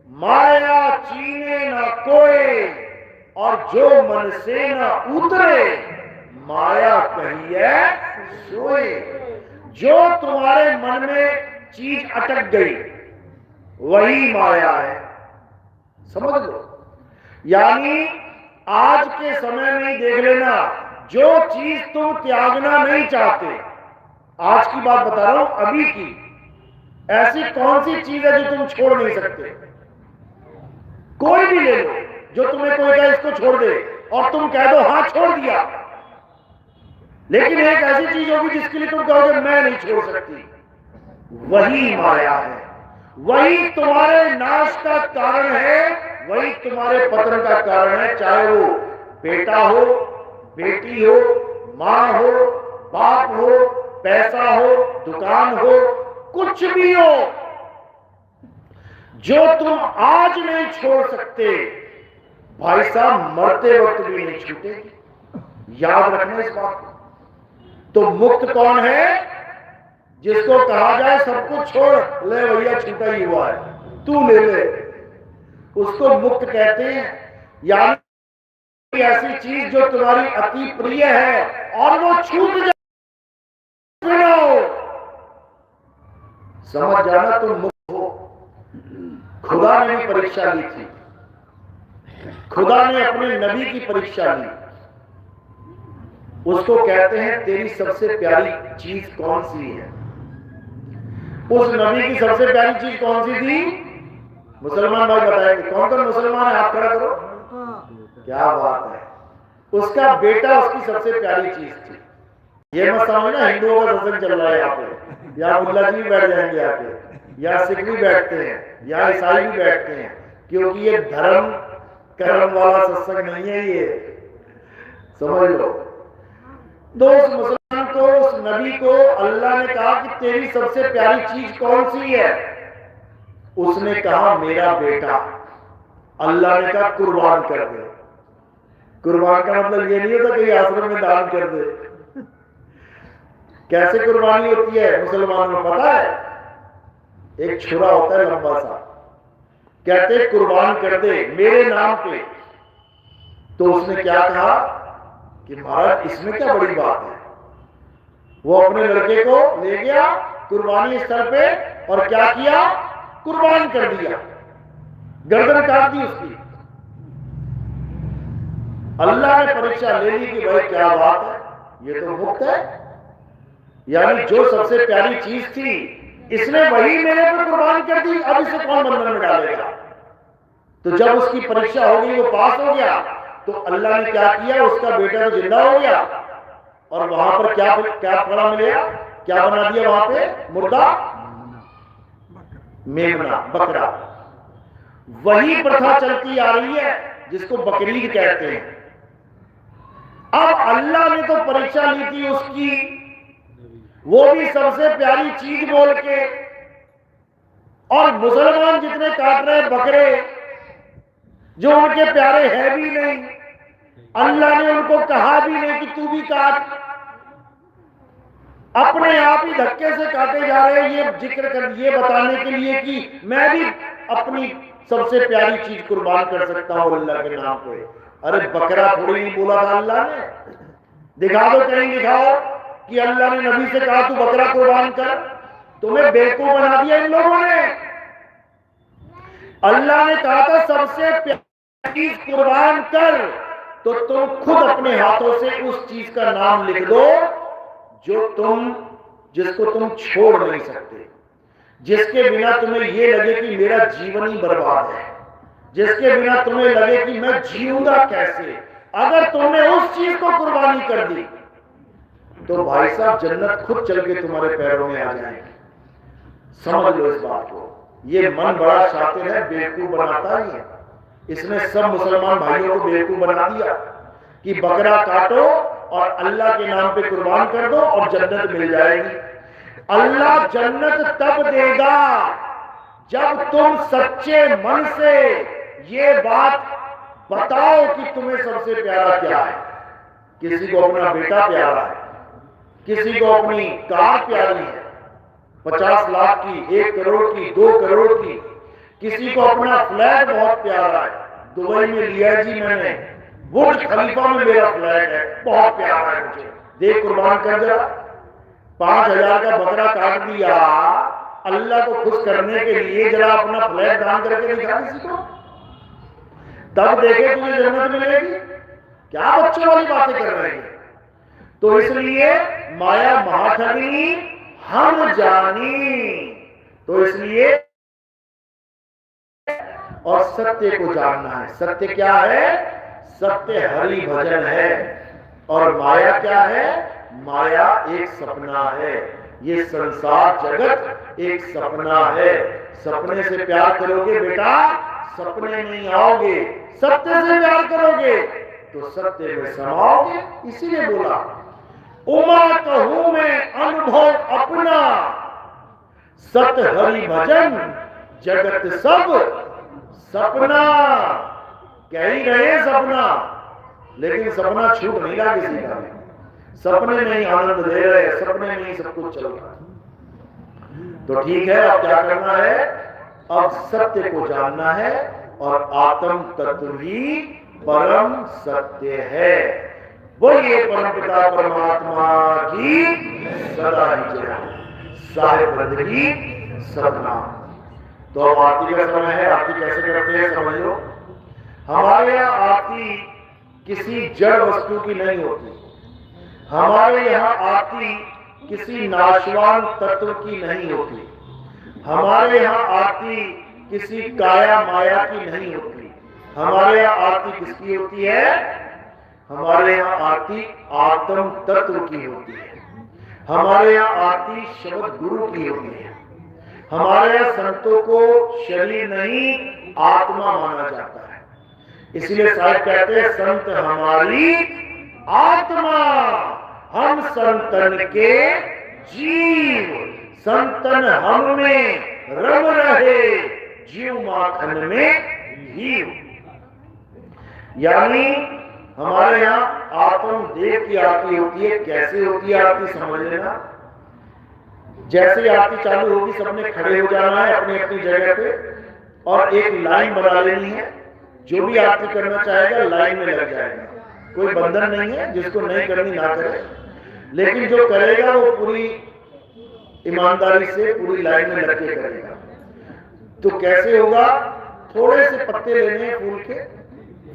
माया चीने ना कोई, और जो मन से ना उतरे, माया कहिए सोए। जो तुम्हारे मन में चीज अटक गई वही माया है, समझ लो। यानी आज के समय में ही देख लेना, जो चीज तुम त्यागना नहीं चाहते, आज की बात बता रहा हूं, अभी की, ऐसी कौन सी चीज है जो तुम छोड़ नहीं सकते? कोई भी ले लो, जो तुम्हें कोई कहे इसको छोड़ दे और तुम कह दो हाँ छोड़ दिया, लेकिन एक ऐसी चीज होगी जिसके लिए तुम कहोगे मैं नहीं छोड़ सकती, वही माया है। वही तुम्हारे नाश का कारण है, वही तुम्हारे पतन का कारण है। चाहे वो बेटा हो, बेटी हो, मां हो, बाप हो, पैसा हो, दुकान हो, कुछ भी हो, जो तुम आज नहीं छोड़ सकते, भाई साहब मरते वक्त भी नहीं छूटेगी। याद रखना इस बात को। तो मुक्त कौन है? जिसको कहा जाए सब कुछ छोड़, ले भैया छूटा ही हुआ है, तू ले ले, उसको मुक्त कहते हैं। यानी ऐसी चीज जो तुम्हारी अति प्रिय है और वो छूट जाए, समझ जाना तुम मुक्त हो। खुदा ने भी परीक्षा ली थी, खुदा ने अपने नबी की परीक्षा ली। उसको कहते हैं तेरी सबसे प्यारी चीज कौन सी है? उस नबी की सबसे प्यारी चीज कौन सी थी? मुसलमान भाई बताएंगे। कौन कौन मुसलमान है? आप खड़ा करो। क्या बात है। उसका बेटा उसकी सबसे प्यारी चीज थी। ये मत समझना हिंदुओं का सत्संग चल रहा है यहाँ पे, या मुल्ला जी भी बैठ जाएंगे आके, या सिख भी बैठते हैं, या ईसाई भी बैठते हैं, क्योंकि ये धर्म कर्म वाला सत्संग नहीं है ये, समझ लो। तो उस मुसलमान को, उस नबी को अल्लाह ने कहा कि तेरी सबसे प्यारी चीज कौन सी है? उसने कहा मेरा बेटा। अल्लाह ने कहा कुर्बान कर दे। कुर्बान का मतलब ये नहीं होता कि आश्रम में दान कर दे। कैसे कुर्बानी होती है मुसलमानों को पता है? एक छुरा होता है लंबा सा, कहते कुर्बान कर दे मेरे नाम पे। तो उसने क्या कहा कि महाराज इसमें क्या बड़ी बात है। वो अपने लड़के को ले गया कुर्बानी स्थल पे और क्या किया? कुर्बान कर दिया, गर्दन काट दी उसकी। अल्लाह ने परीक्षा ले ली कि भाई क्या बात है, ये तो मुक्त है, यानी जो सबसे प्यारी चीज थी इसने वही मेरे पर कुर्बान कर दी, अब इसे कौन बंधन में डालेगा। तो जब उसकी परीक्षा हो गई, वो पास हो गया, तो अल्लाह ने क्या किया? उसका बेटा तो जिंदा हो गया और वहां पर क्या क्या पड़ा मिलेगा? क्या बना दिया वहां पे? मुर्दा, मेमना, बकरा। वही प्रथा चलती आ रही है जिसको बकरीद कहते हैं। अब अल्लाह ने तो परीक्षा ली थी उसकी, वो भी सबसे प्यारी चीज बोल के, और मुसलमान जितने काट रहे बकरे जो उनके प्यारे है भी नहीं, अल्लाह ने उनको कहा भी नहीं कि तू भी काट, अपने आप ही धक्के से काटे जा रहे हैं। ये जिक्र कर, ये बताने के लिए कि मैं भी अपनी सबसे प्यारी चीज कुर्बान कर सकता हूं अल्लाह के नाम पे। अरे बकरा थोड़ी नहीं बोला था अल्लाह ने। दिखा दो, कहीं दिखाओ कि अल्लाह ने नबी से कहा तू बकरा कुर्बान कर। तुम्हें बेवकूफ बना दिया इन लोगों ने। अल्लाह ने कहा था सबसे प्यारी चीज कुर्बान कर, तो तुम खुद अपने हाथों से उस चीज का नाम लिख दो जिसको तुम छोड़ नहीं सकते, जिसके बिना तुम्हें यह लगे कि मेरा जीवन ही बर्बाद है, जिसके बिना तुम्हें लगे कि मैं जीऊंगा कैसे। अगर तुमने उस चीज को कुर्बानी कर दी तो भाई साहब जन्नत खुद चल के तुम्हारे पैरों में आ जाएगी। समझ लो इस बात को। ये मन बड़ा शातिर है, बेवकूफ बनाता ही है। इसने सब मुसलमान भाइयों को बेवकूफ बना दिया कि बकरा काटो और अल्लाह के नाम पे कुर्बान कर दो और जन्नत मिल जाएगी। अल्लाह जन्नत तब देगा जब तुम सच्चे मन से ये बात बताओ कि तुम्हें सबसे प्यारा क्या है। किसी को अपना बेटा प्यारा है, किसी को अपनी कार प्यारी है 50 लाख की, 1 करोड़ की, 2 करोड़ की, किसी को अपना फ्लैट बहुत प्यारा है। दुबई में लिया जी मैंने, बुर्ज खलीफा में मेरा फ्लैट है, बहुत प्यारा है मुझे, देख कुर्बान कर जरा। 5000 का बकरा काट दिया अल्लाह को खुश करने के लिए, जरा अपना फ्लैट दान करके दिखा किसी को, तब देखे तुझे जन्नत मिलेगी। क्या बच्चों वाली बातें कर रहे हैं। तो इसलिए माया महाठगी हम जानी, तो इसलिए और सत्य को जानना है। सत्य क्या है? सत्य हरि भजन है। और माया क्या है? माया एक सपना है। ये संसार जगत एक सपना है। सपने से प्यार करोगे बेटा, सपने नहीं आओगे। सत्य से प्यार करोगे तो सत्य में समाओगे। इसीलिए बोला उमा कहूं मैं अनुभव अपना, सत हरि भजन जगत सब सपना। कह ही रहे सपना, लेकिन सपना छूट नहीं रहा किसी का। सपने में ही आनंद ले रहे, सपने में ही सब कुछ चल रहा है। तो ठीक है, अब क्या करना है? अब सत्य को जानना है और आत्म तत्व ही परम सत्य है। बोलिए परम पिता परमात्मा की सदा ही जय। साहिब बंदगी सतनाम। तो अब आरती का समय है। आरती कैसे करते हैं समझ लो। हमारे यहाँ आरती किसी जड़ वस्तु की नहीं होती। हमारे यहाँ आरती किसी नाशवान तत्व की नहीं होती। हमारे यहाँ आरती किसी काया माया की नहीं होती। हमारे यहाँ आरती किसकी होती है? हमारे यहाँ आरती आत्म तत्व की होती है। हमारे यहाँ आरती शब्द गुरु की होती है। हमारे यहाँ संतों को शरीर नहीं आत्मा माना जाता है। इसलिए साहिब कहते हैं संत हमारी आत्मा, हम संतन के जीव, संतन हम में रम रहे, जीव माखन में घीव। यानी हमारे यहाँ आत्म देव की आरती होती है। कैसे होती है आरती समझ लेना। जैसे ही आरती चालू होगी सबने खड़े हो जाना है अपनी अपनी जगह पे और एक लाइन बना लेनी है। जो भी आरती करना चाहेगा लाइन में लग जाएगा, कोई बंधन नहीं है, जिसको नहीं करनी ना करे, लेकिन जो करेगा वो पूरी ईमानदारी से पूरी लाइन में लग के करेगा। तो कैसे होगा? थोड़े से पत्ते लेने हैं फूल के,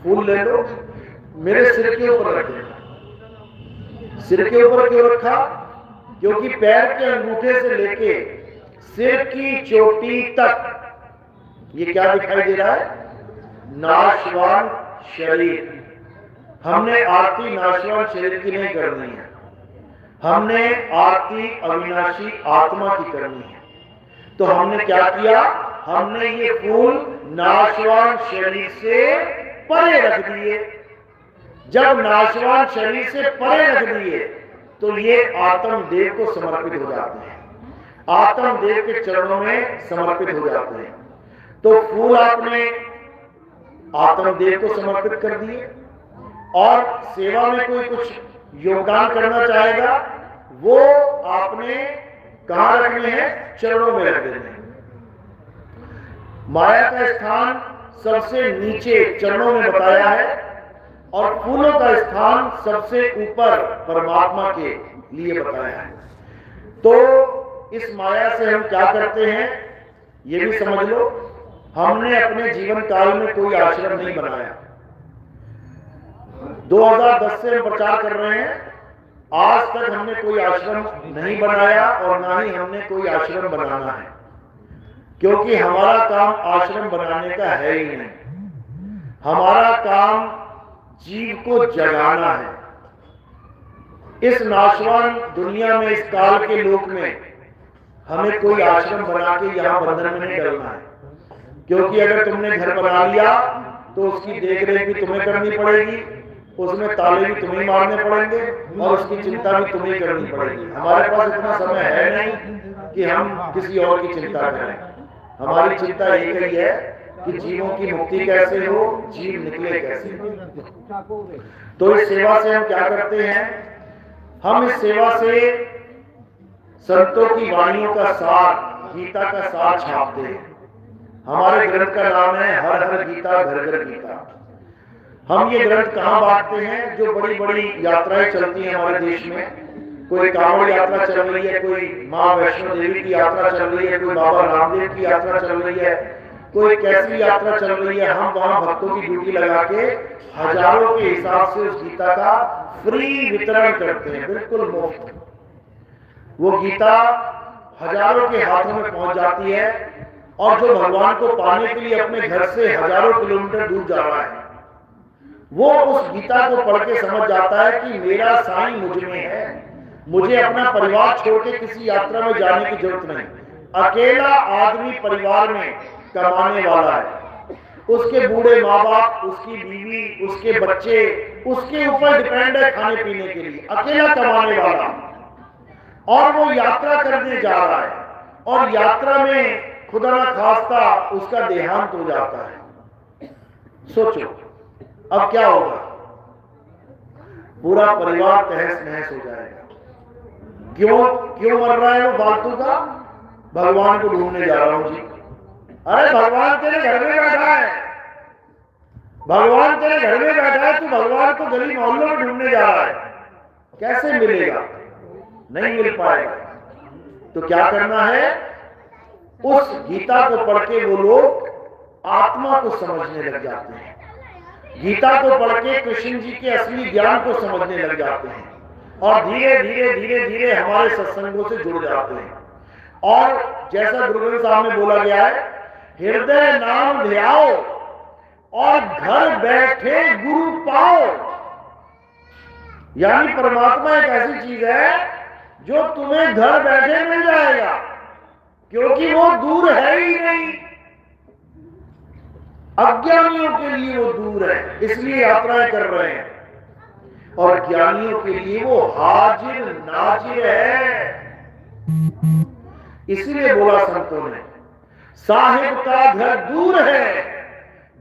फूल ले लो, मेरे सिर के ऊपर रख देना। सिर के ऊपर क्यों रखा? क्योंकि पैर के अंगूठे से लेके सिर की चोटी तक ये क्या दिखाई दे रहा है? नाशवान शरीर। हमने आरती नाशवान शरीर की नहीं करनी है, हमने आरती अविनाशी आत्मा की करनी है। तो हमने क्या किया? हमने ये फूल नाशवान शरीर से परे रख दिए। जब नाशवान शरीर से परे रख दिए तो ये आत्म देव को समर्पित हो जाते हैं, आत्म देव के चरणों में समर्पित हो जाते हैं। तो फूल आपने आत्म देव को समर्पित कर दिए और सेवा में कोई कुछ योगदान करना चाहेगा वो आपने कहां रखने हैं? चरणों में रख देने हैं। माया का स्थान सबसे नीचे चरणों में बताया है और फूलों का स्थान सबसे ऊपर परमात्मा के लिए बताया है। तो इस माया से हम क्या करते हैं ये भी समझ लो। हमने अपने जीवन काल में कोई आश्रम नहीं बनाया। 2010 से हम प्रचार कर रहे हैं, आज तक हमने कोई आश्रम नहीं बनाया और ना ही हमने कोई आश्रम बनाना है, क्योंकि हमारा काम आश्रम बनाने का है ही नहीं। हमारा काम जीव को जगाना है। इस नाशवान दुनिया में, इस काल के लोक में हमें कोई आश्रम बना के यहां बंधन में नहीं डलना है, क्योंकि अगर तुमने घर बना लिया तो उसकी देखरेख भी तुम्हें करनी पड़ेगी, उसमें ताले भी तुम्हें मारने पड़ेंगे और उसकी चिंता भी तुम्हें करनी पड़ेगी। हमारे पास इतना समय है नहीं कि हम किसी और की चिंता करें। हमारी चिंता एक ही है कि जीवों की मुक्ति कैसे हो, जीव निकले कैसे। तो इस सेवा से हम क्या करते हैं? हम इस सेवा से संतों की वाणियों का सार, गीता का सार छापते हैं। हमारे ग्रंथ का नाम है हर हर गीता घर घर गीता। हम ये ग्रंथ कहाँ बांटते हैं? जो बड़ी बड़ी यात्राएं चलती हैं हमारे देश में, कोई कांवड़ यात्रा चल रही है, कोई माँ वैष्णो देवी की यात्रा चल रही है, कोई बाबा रामदेव की यात्रा चल रही है, कोई कैसी यात्रा चल रही है, हम वहां भक्तों की ड्यूटी लगा के हजारों के हिसाब से उस गीता का फ्री वितरण करते हैं, बिल्कुल मुफ्त। वो गीता हजारों के हाथों में पहुंच जाती है और जो भगवान को पाने के लिए अपने घर से हजारों किलोमीटर दूर जा रहा है वो उस गीता को पढ़ के समझ जाता है कि मेरा साईं मुझ में है, मुझे अपना परिवार छोड़ के किसी यात्रा में जाने की जरूरत नहीं। अकेला आदमी परिवार में कमाने वाला है, उसके बूढ़े माँ बाप, उसकी बीवी, उसके बच्चे उसके ऊपर डिपेंड है खाने पीने के लिए, अकेला कमाने वाला, और वो यात्रा करने जा रहा है और यात्रा में खुदा न खास्ता उसका देहांत हो जाता है। सोचो अब क्या होगा? पूरा परिवार तहस नहस हो जाएगा। क्यों मर रहा है वो फालतू का? भगवान को ढूंढने जा रहा हूं जी। अरे भगवान तेरे घर में बैठा है, भगवान तेरे घर में बैठा है, तू भगवान को गली मोहल्लों में ढूंढने जा रहा है, कैसे मिलेगा? नहीं मिल पाएगा। तो क्या करना है? उस गीता को पढ़ के वो लोग आत्मा को समझने लग जाते हैं, गीता को पढ़ के कृष्ण जी के असली ज्ञान को समझने लग जाते हैं और धीरे धीरे धीरे धीरे हमारे सत्संगों से जुड़ जाते हैं। और जैसा गुरु ग्रंथ साहब में बोला गया है, हृदय नाम ध्याओ और घर बैठे गुरु पाओ। यानी परमात्मा एक ऐसी चीज है जो तुम्हें घर बैठे मिल जाएगा, क्योंकि वो दूर है ही नहीं। अज्ञानियों के लिए वो दूर है, इसलिए यात्राएं कर रहे हैं, और ज्ञानियों के लिए वो हाजिर नाजिर है। इसलिए बोला संतों ने, साहिब का घर दूर है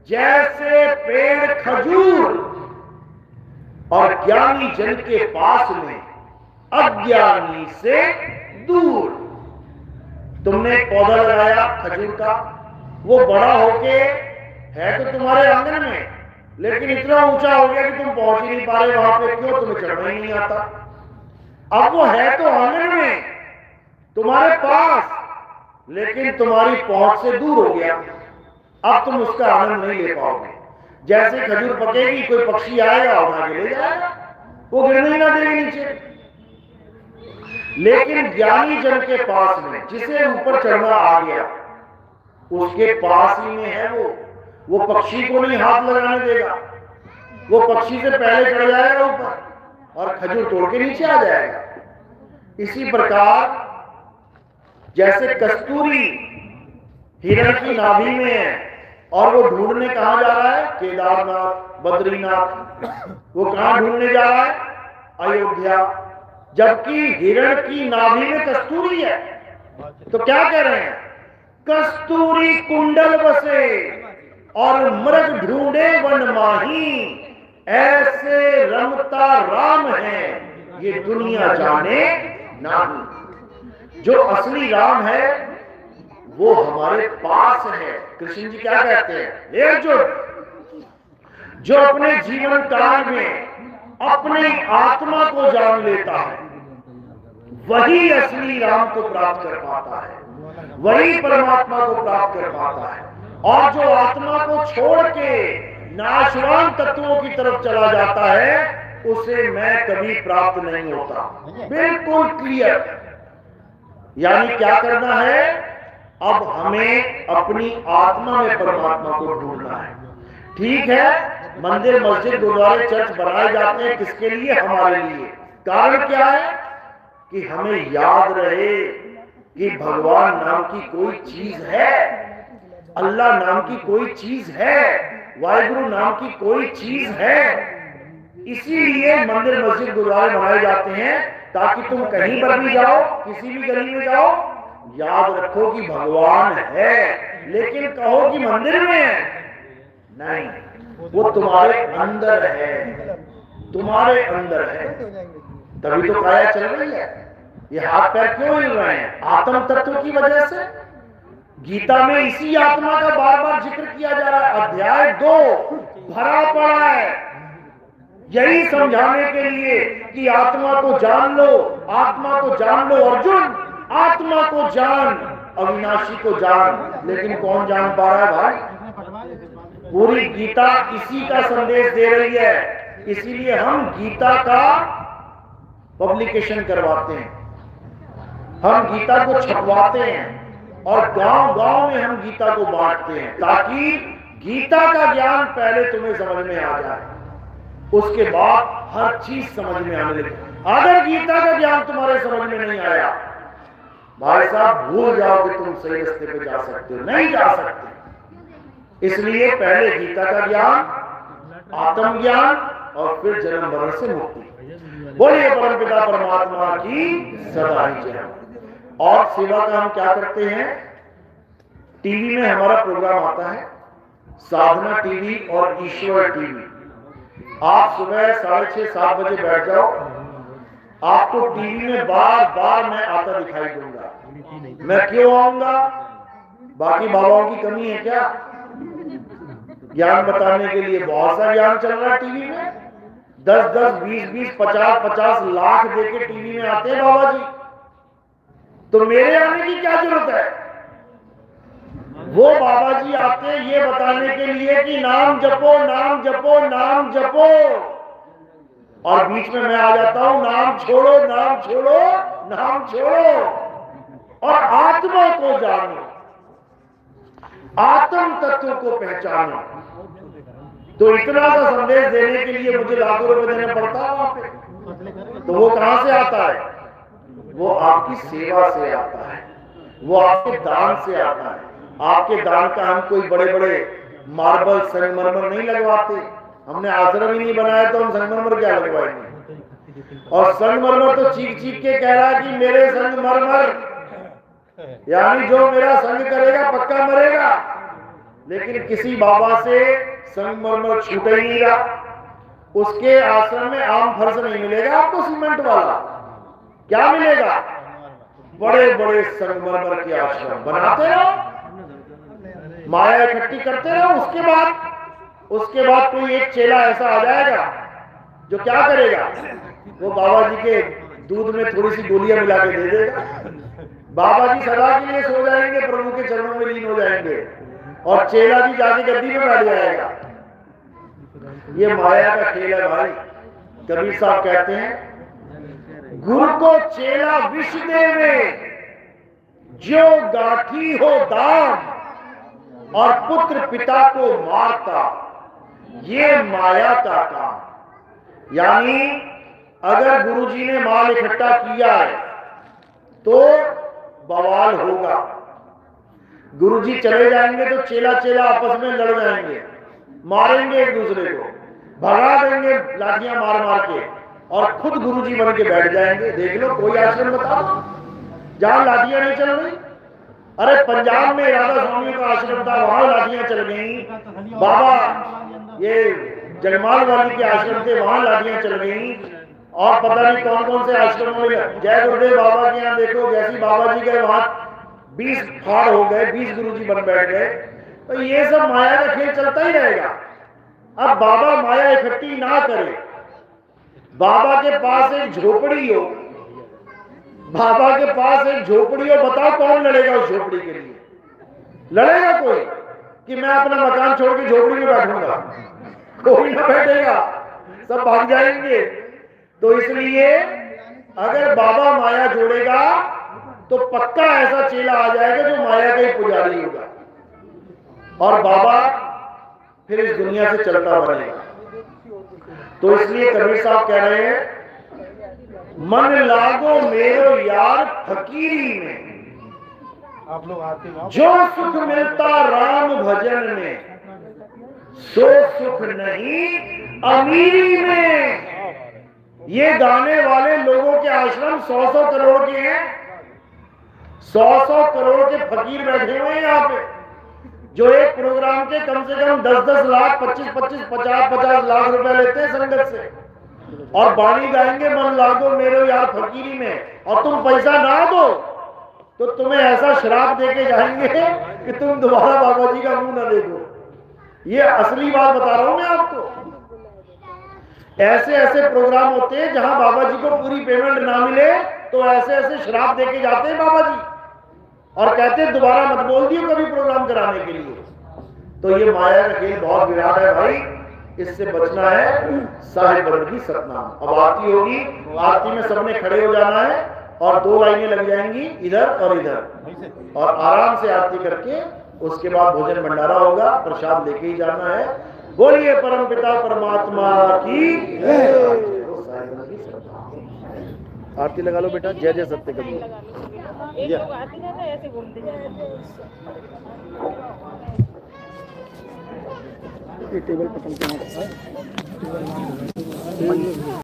जैसे पेड़ खजूर, और ज्ञानी जन के पास में अज्ञानी से दूर। तुमने एक पौधा लगाया खजूर का, वो बड़ा होके है तो तुम्हारे आंगन में, लेकिन इतना ऊंचा हो गया कि तुम पहुंच ही नहीं पा रहे वहां पे। क्यों? तुम्हें चढ़ना ही नहीं आता। अब वो है तो आंगन में तुम्हारे पास, लेकिन तुम्हारी पहुंच से दूर हो गया। अब तुम उसका आनंद नहीं ले पाओगे। जैसे खजूर पकेगी, कोई पक्षी आएगा उठा के ले जाएगा, वो गिरने ही ना देगी नीचे। लेकिन ज्ञानी जन के पास में, जिसे ऊपर चढ़ना आ गया, उसके पास ही में है वो पक्षी को नहीं हाथ लगाने देगा। वो पक्षी से पहले चढ़ जाएगा ऊपर और खजूर तोड़ के नीचे आ जाएगा। इसी प्रकार जैसे कस्तूरी हिरण की नाभि में है और वो ढूंढने कहां जा रहा है? केदारनाथ, बद्रीनाथ। वो कहां ढूंढने जा रहा है? अयोध्या। जबकि हिरण की नाभि में कस्तूरी है। तो क्या कह रहे हैं? कस्तूरी कुंडल बसे और मृग ढूंढे वन माही, ऐसे रमता राम है ये दुनिया जाने नहीं। जो असली राम है वो हमारे पास है। कृष्ण जी क्या कहते हैं? एकजुट, जो अपने जीवन काल में अपनी आत्मा को जान लेता है वही असली राम को प्राप्त कर पाता है, वही परमात्मा को प्राप्त कर पाता है। और जो आत्मा को छोड़ के नाशवान तत्वों की तरफ चला जाता है उसे मैं कभी प्राप्त नहीं होता। बिल्कुल क्लियर। यानी क्या करना है? अब हमें अपनी आत्मा में परमात्मा को ढूंढना है। ठीक है, मंदिर मस्जिद गुरुद्वारे चर्च बनाए जाते हैं, किसके लिए? हमारे लिए। कारण क्या है? कि हमें याद रहे कि भगवान नाम की कोई चीज है, अल्लाह नाम की कोई चीज है, वाहिगुरु नाम की कोई चीज है। इसीलिए मंदिर मस्जिद गुरुद्वारे बनाए जाते हैं, ताकि तुम कहीं पर भी जाओ, किसी भी गली में जाओ, याद रखो कि भगवान है। लेकिन कहो कि मंदिर में है, नहीं, वो तुम्हारे अंदर है, तुम्हारे अंदर है। तभी तो काया चल रही है। ये हाथ पैर क्यों हिल रहे हैं? आत्म तत्व की वजह से। गीता में इसी आत्मा का बार बार जिक्र किया जा रहा है। अध्याय 2 भरा पड़ा है यही समझाने के लिए कि आत्मा को जान लो, आत्मा को जान लो। अर्जुन, आत्मा को जान, अविनाशी को जान। लेकिन कौन जान पा रहा है भाई? पूरी गीता इसी का संदेश दे रही है। इसीलिए हम गीता का पब्लिकेशन करवाते हैं, हम गीता को छपवाते हैं और गांव गांव में हम गीता को बांटते हैं, ताकि गीता का ज्ञान पहले तुम्हें समझ में आ जाए, उसके बाद हर चीज समझ में आने लगे। अगर गीता का ज्ञान तुम्हारे समझ में नहीं आया, भाई साहब भूल जाओ कि तुम सही रास्ते पे जा सकते हो, नहीं जा सकते। इसलिए पहले गीता का ज्ञान, आत्मज्ञान और फिर जन्म मरण से मुक्ति। बोलिए परमपिता परमात्मा की सदा ही जय। और सेवा का हम क्या करते हैं? टीवी में हमारा प्रोग्राम आता है, साधना टीवी और ईश्वर टीवी। आप सुबह 6:30-7 बजे बैठ जाओ, आपको टीवी में बार बार मैं आता दिखाई दूंगा। मैं क्यों आऊंगा? बाकी बाबाओं की कमी है क्या? ज्ञान बताने के लिए बहुत सा ज्ञान चल रहा है टीवी में। 10-10, 20-20, 50-50 लाख देके टीवी में आते हैं बाबा जी। तो मेरे आने की क्या जरूरत है? वो बाबा जी आते हैं ये बताने के लिए कि नाम जपो, नाम जपो, नाम जपो। और बीच में मैं आ जाता हूं, नाम छोड़ो, नाम छोड़ो, नाम छोड़ो। और आत्मा को जानो, आत्म तत्व को पहचानो। तो इतना सा संदेश देने के लिए मुझे लाखों रुपए देना पड़ता है वहां पे। तो वो कहां से आता है? वो आपकी सेवा से आता है, वो आपके दान से आता है। आपके दान का हम कोई बड़े बड़े मार्बल संगमरमर नहीं लगवाते। हमने आश्रम ही नहीं बनाया तो हम संगमरमर क्या लगवाएंगे? और संगमरमर तो चीख चीख के कह रहा है कि मेरे संगमरमर, यानी जो मेरा संग करेगा पक्का मरेगा। लेकिन किसी बाबा से संगमरमर छूटे ही नहीं रहा। उसके आश्रम में आम फर्श नहीं मिलेगा आपको सीमेंट वाला, क्या मिलेगा? बड़े बड़े संगमरमर के आश्रम बनाते रहो, माया इकट्ठी करते रहो। उसके बाद कोई एक चेला ऐसा आ जाएगा जो क्या करेगा? वो बाबा जी के दूध में थोड़ी सी गोलियां मिला के दे देगा। बाबा जी सदा के लिए सो जाएंगे, प्रभु के चरणों में लीन हो जाएंगे, और चेला जी जाके गद्दी में बैठ जाएगा। ये माया का खेल है भाई। कबीर साहब कहते हैं, गुरु को चेला विष देवे, जो गाठी हो दाम, और पुत्र पिता को मारता, ये माया का काम। यानी अगर गुरुजी ने माल इकट्ठा किया है तो बवाल होगा। गुरुजी चले जाएंगे तो चेला चेला आपस में लड़ जाएंगे, मारेंगे एक दूसरे को, भगा देंगे लाठियां मार मार के, और खुद गुरुजी बन के बैठ जाएंगे। देख लो कोई आश्रम बताओ जहां लाठियां नहीं चल रही। अरे पंजाब में राधा स्वामी का आश्रम था, वहां लाठियां चल गई। बाबा ये जगमाल वाली के आश्रम थे, वहां लाठियां चल गई। और पता नहीं कौन कौन से आश्रमों में, जय गुरुदेव बाबा के यहाँ देखो, जैसी बाबा जी गए वहां 20 फाड़ हो गए, 20 गुरुजी बन बैठ गए। तो ये सब माया का खेल चलता ही रहेगा। अब बाबा माया इकट्ठी ना करे, बाबा के पास एक झोपड़ी हो, बाबा के पास एक झोपड़ी हो, बताओ कौन लड़ेगा उस झोपड़ी के लिए? लड़ेगा कोई कि मैं अपना मकान छोड़ के झोपड़ी में बैठूंगा? कोई ना बैठेगा, सब भाग जाएंगे। तो इसलिए अगर बाबा माया जोड़ेगा तो पक्का ऐसा चेला आ जाएगा जो माया का ही पुजारी होगा, और बाबा फिर इस दुनिया से चलता बनेगा। तो इसलिए कबीर साहब कह रहे हैं, मन लागो मेरो यार फकीरी में, आप लोग आते हो, जो सुख मिलता राम भजन में, सो सुख नहीं अमीरी में। ये गाने वाले लोगों के आश्रम 100-100 करोड़ के हैं, 100-100 करोड़ के फकीर बैठे हुए हैं यहाँ पे, जो एक प्रोग्राम के कम से कम 10-10 लाख, 25-25, 50-50 लाख रुपए लेते हैं संगत से, और बाणी गाएंगे मन लागो मेरो यार फकीरी में। और तुम पैसा ना दो तो तुम्हें ऐसा श्राप देके जाएंगे कि तुम दोबारा बाबा जी का मुंह ना देखो। ये असली बात बता रहा हूं मैं आपको। ऐसे ऐसे प्रोग्राम होते हैं जहां बाबा जी को पूरी पेमेंट ना मिले तो ऐसे ऐसे श्राप देके जाते हैं बाबा जी, और कहते हैं दोबारा मत बोल दियो कभी प्रोग्राम कराने के लिए। तो ये माया का खेल बहुत विराट है भाई, इससे बचना है। साहिब बन की सतनाम। अब आरती होगी, आरती में सबने खड़े हो जाना है, और 2 लाइनें लग जाएंगी इधर और इधर, और आराम से आरती करके उसके बाद भोजन भंडारा होगा, प्रसाद लेके ही जाना है। बोलिए परम पिता परमात्मा की आरती लगा लो बेटा। जय जय सत्य कबीर। टेबल पटन के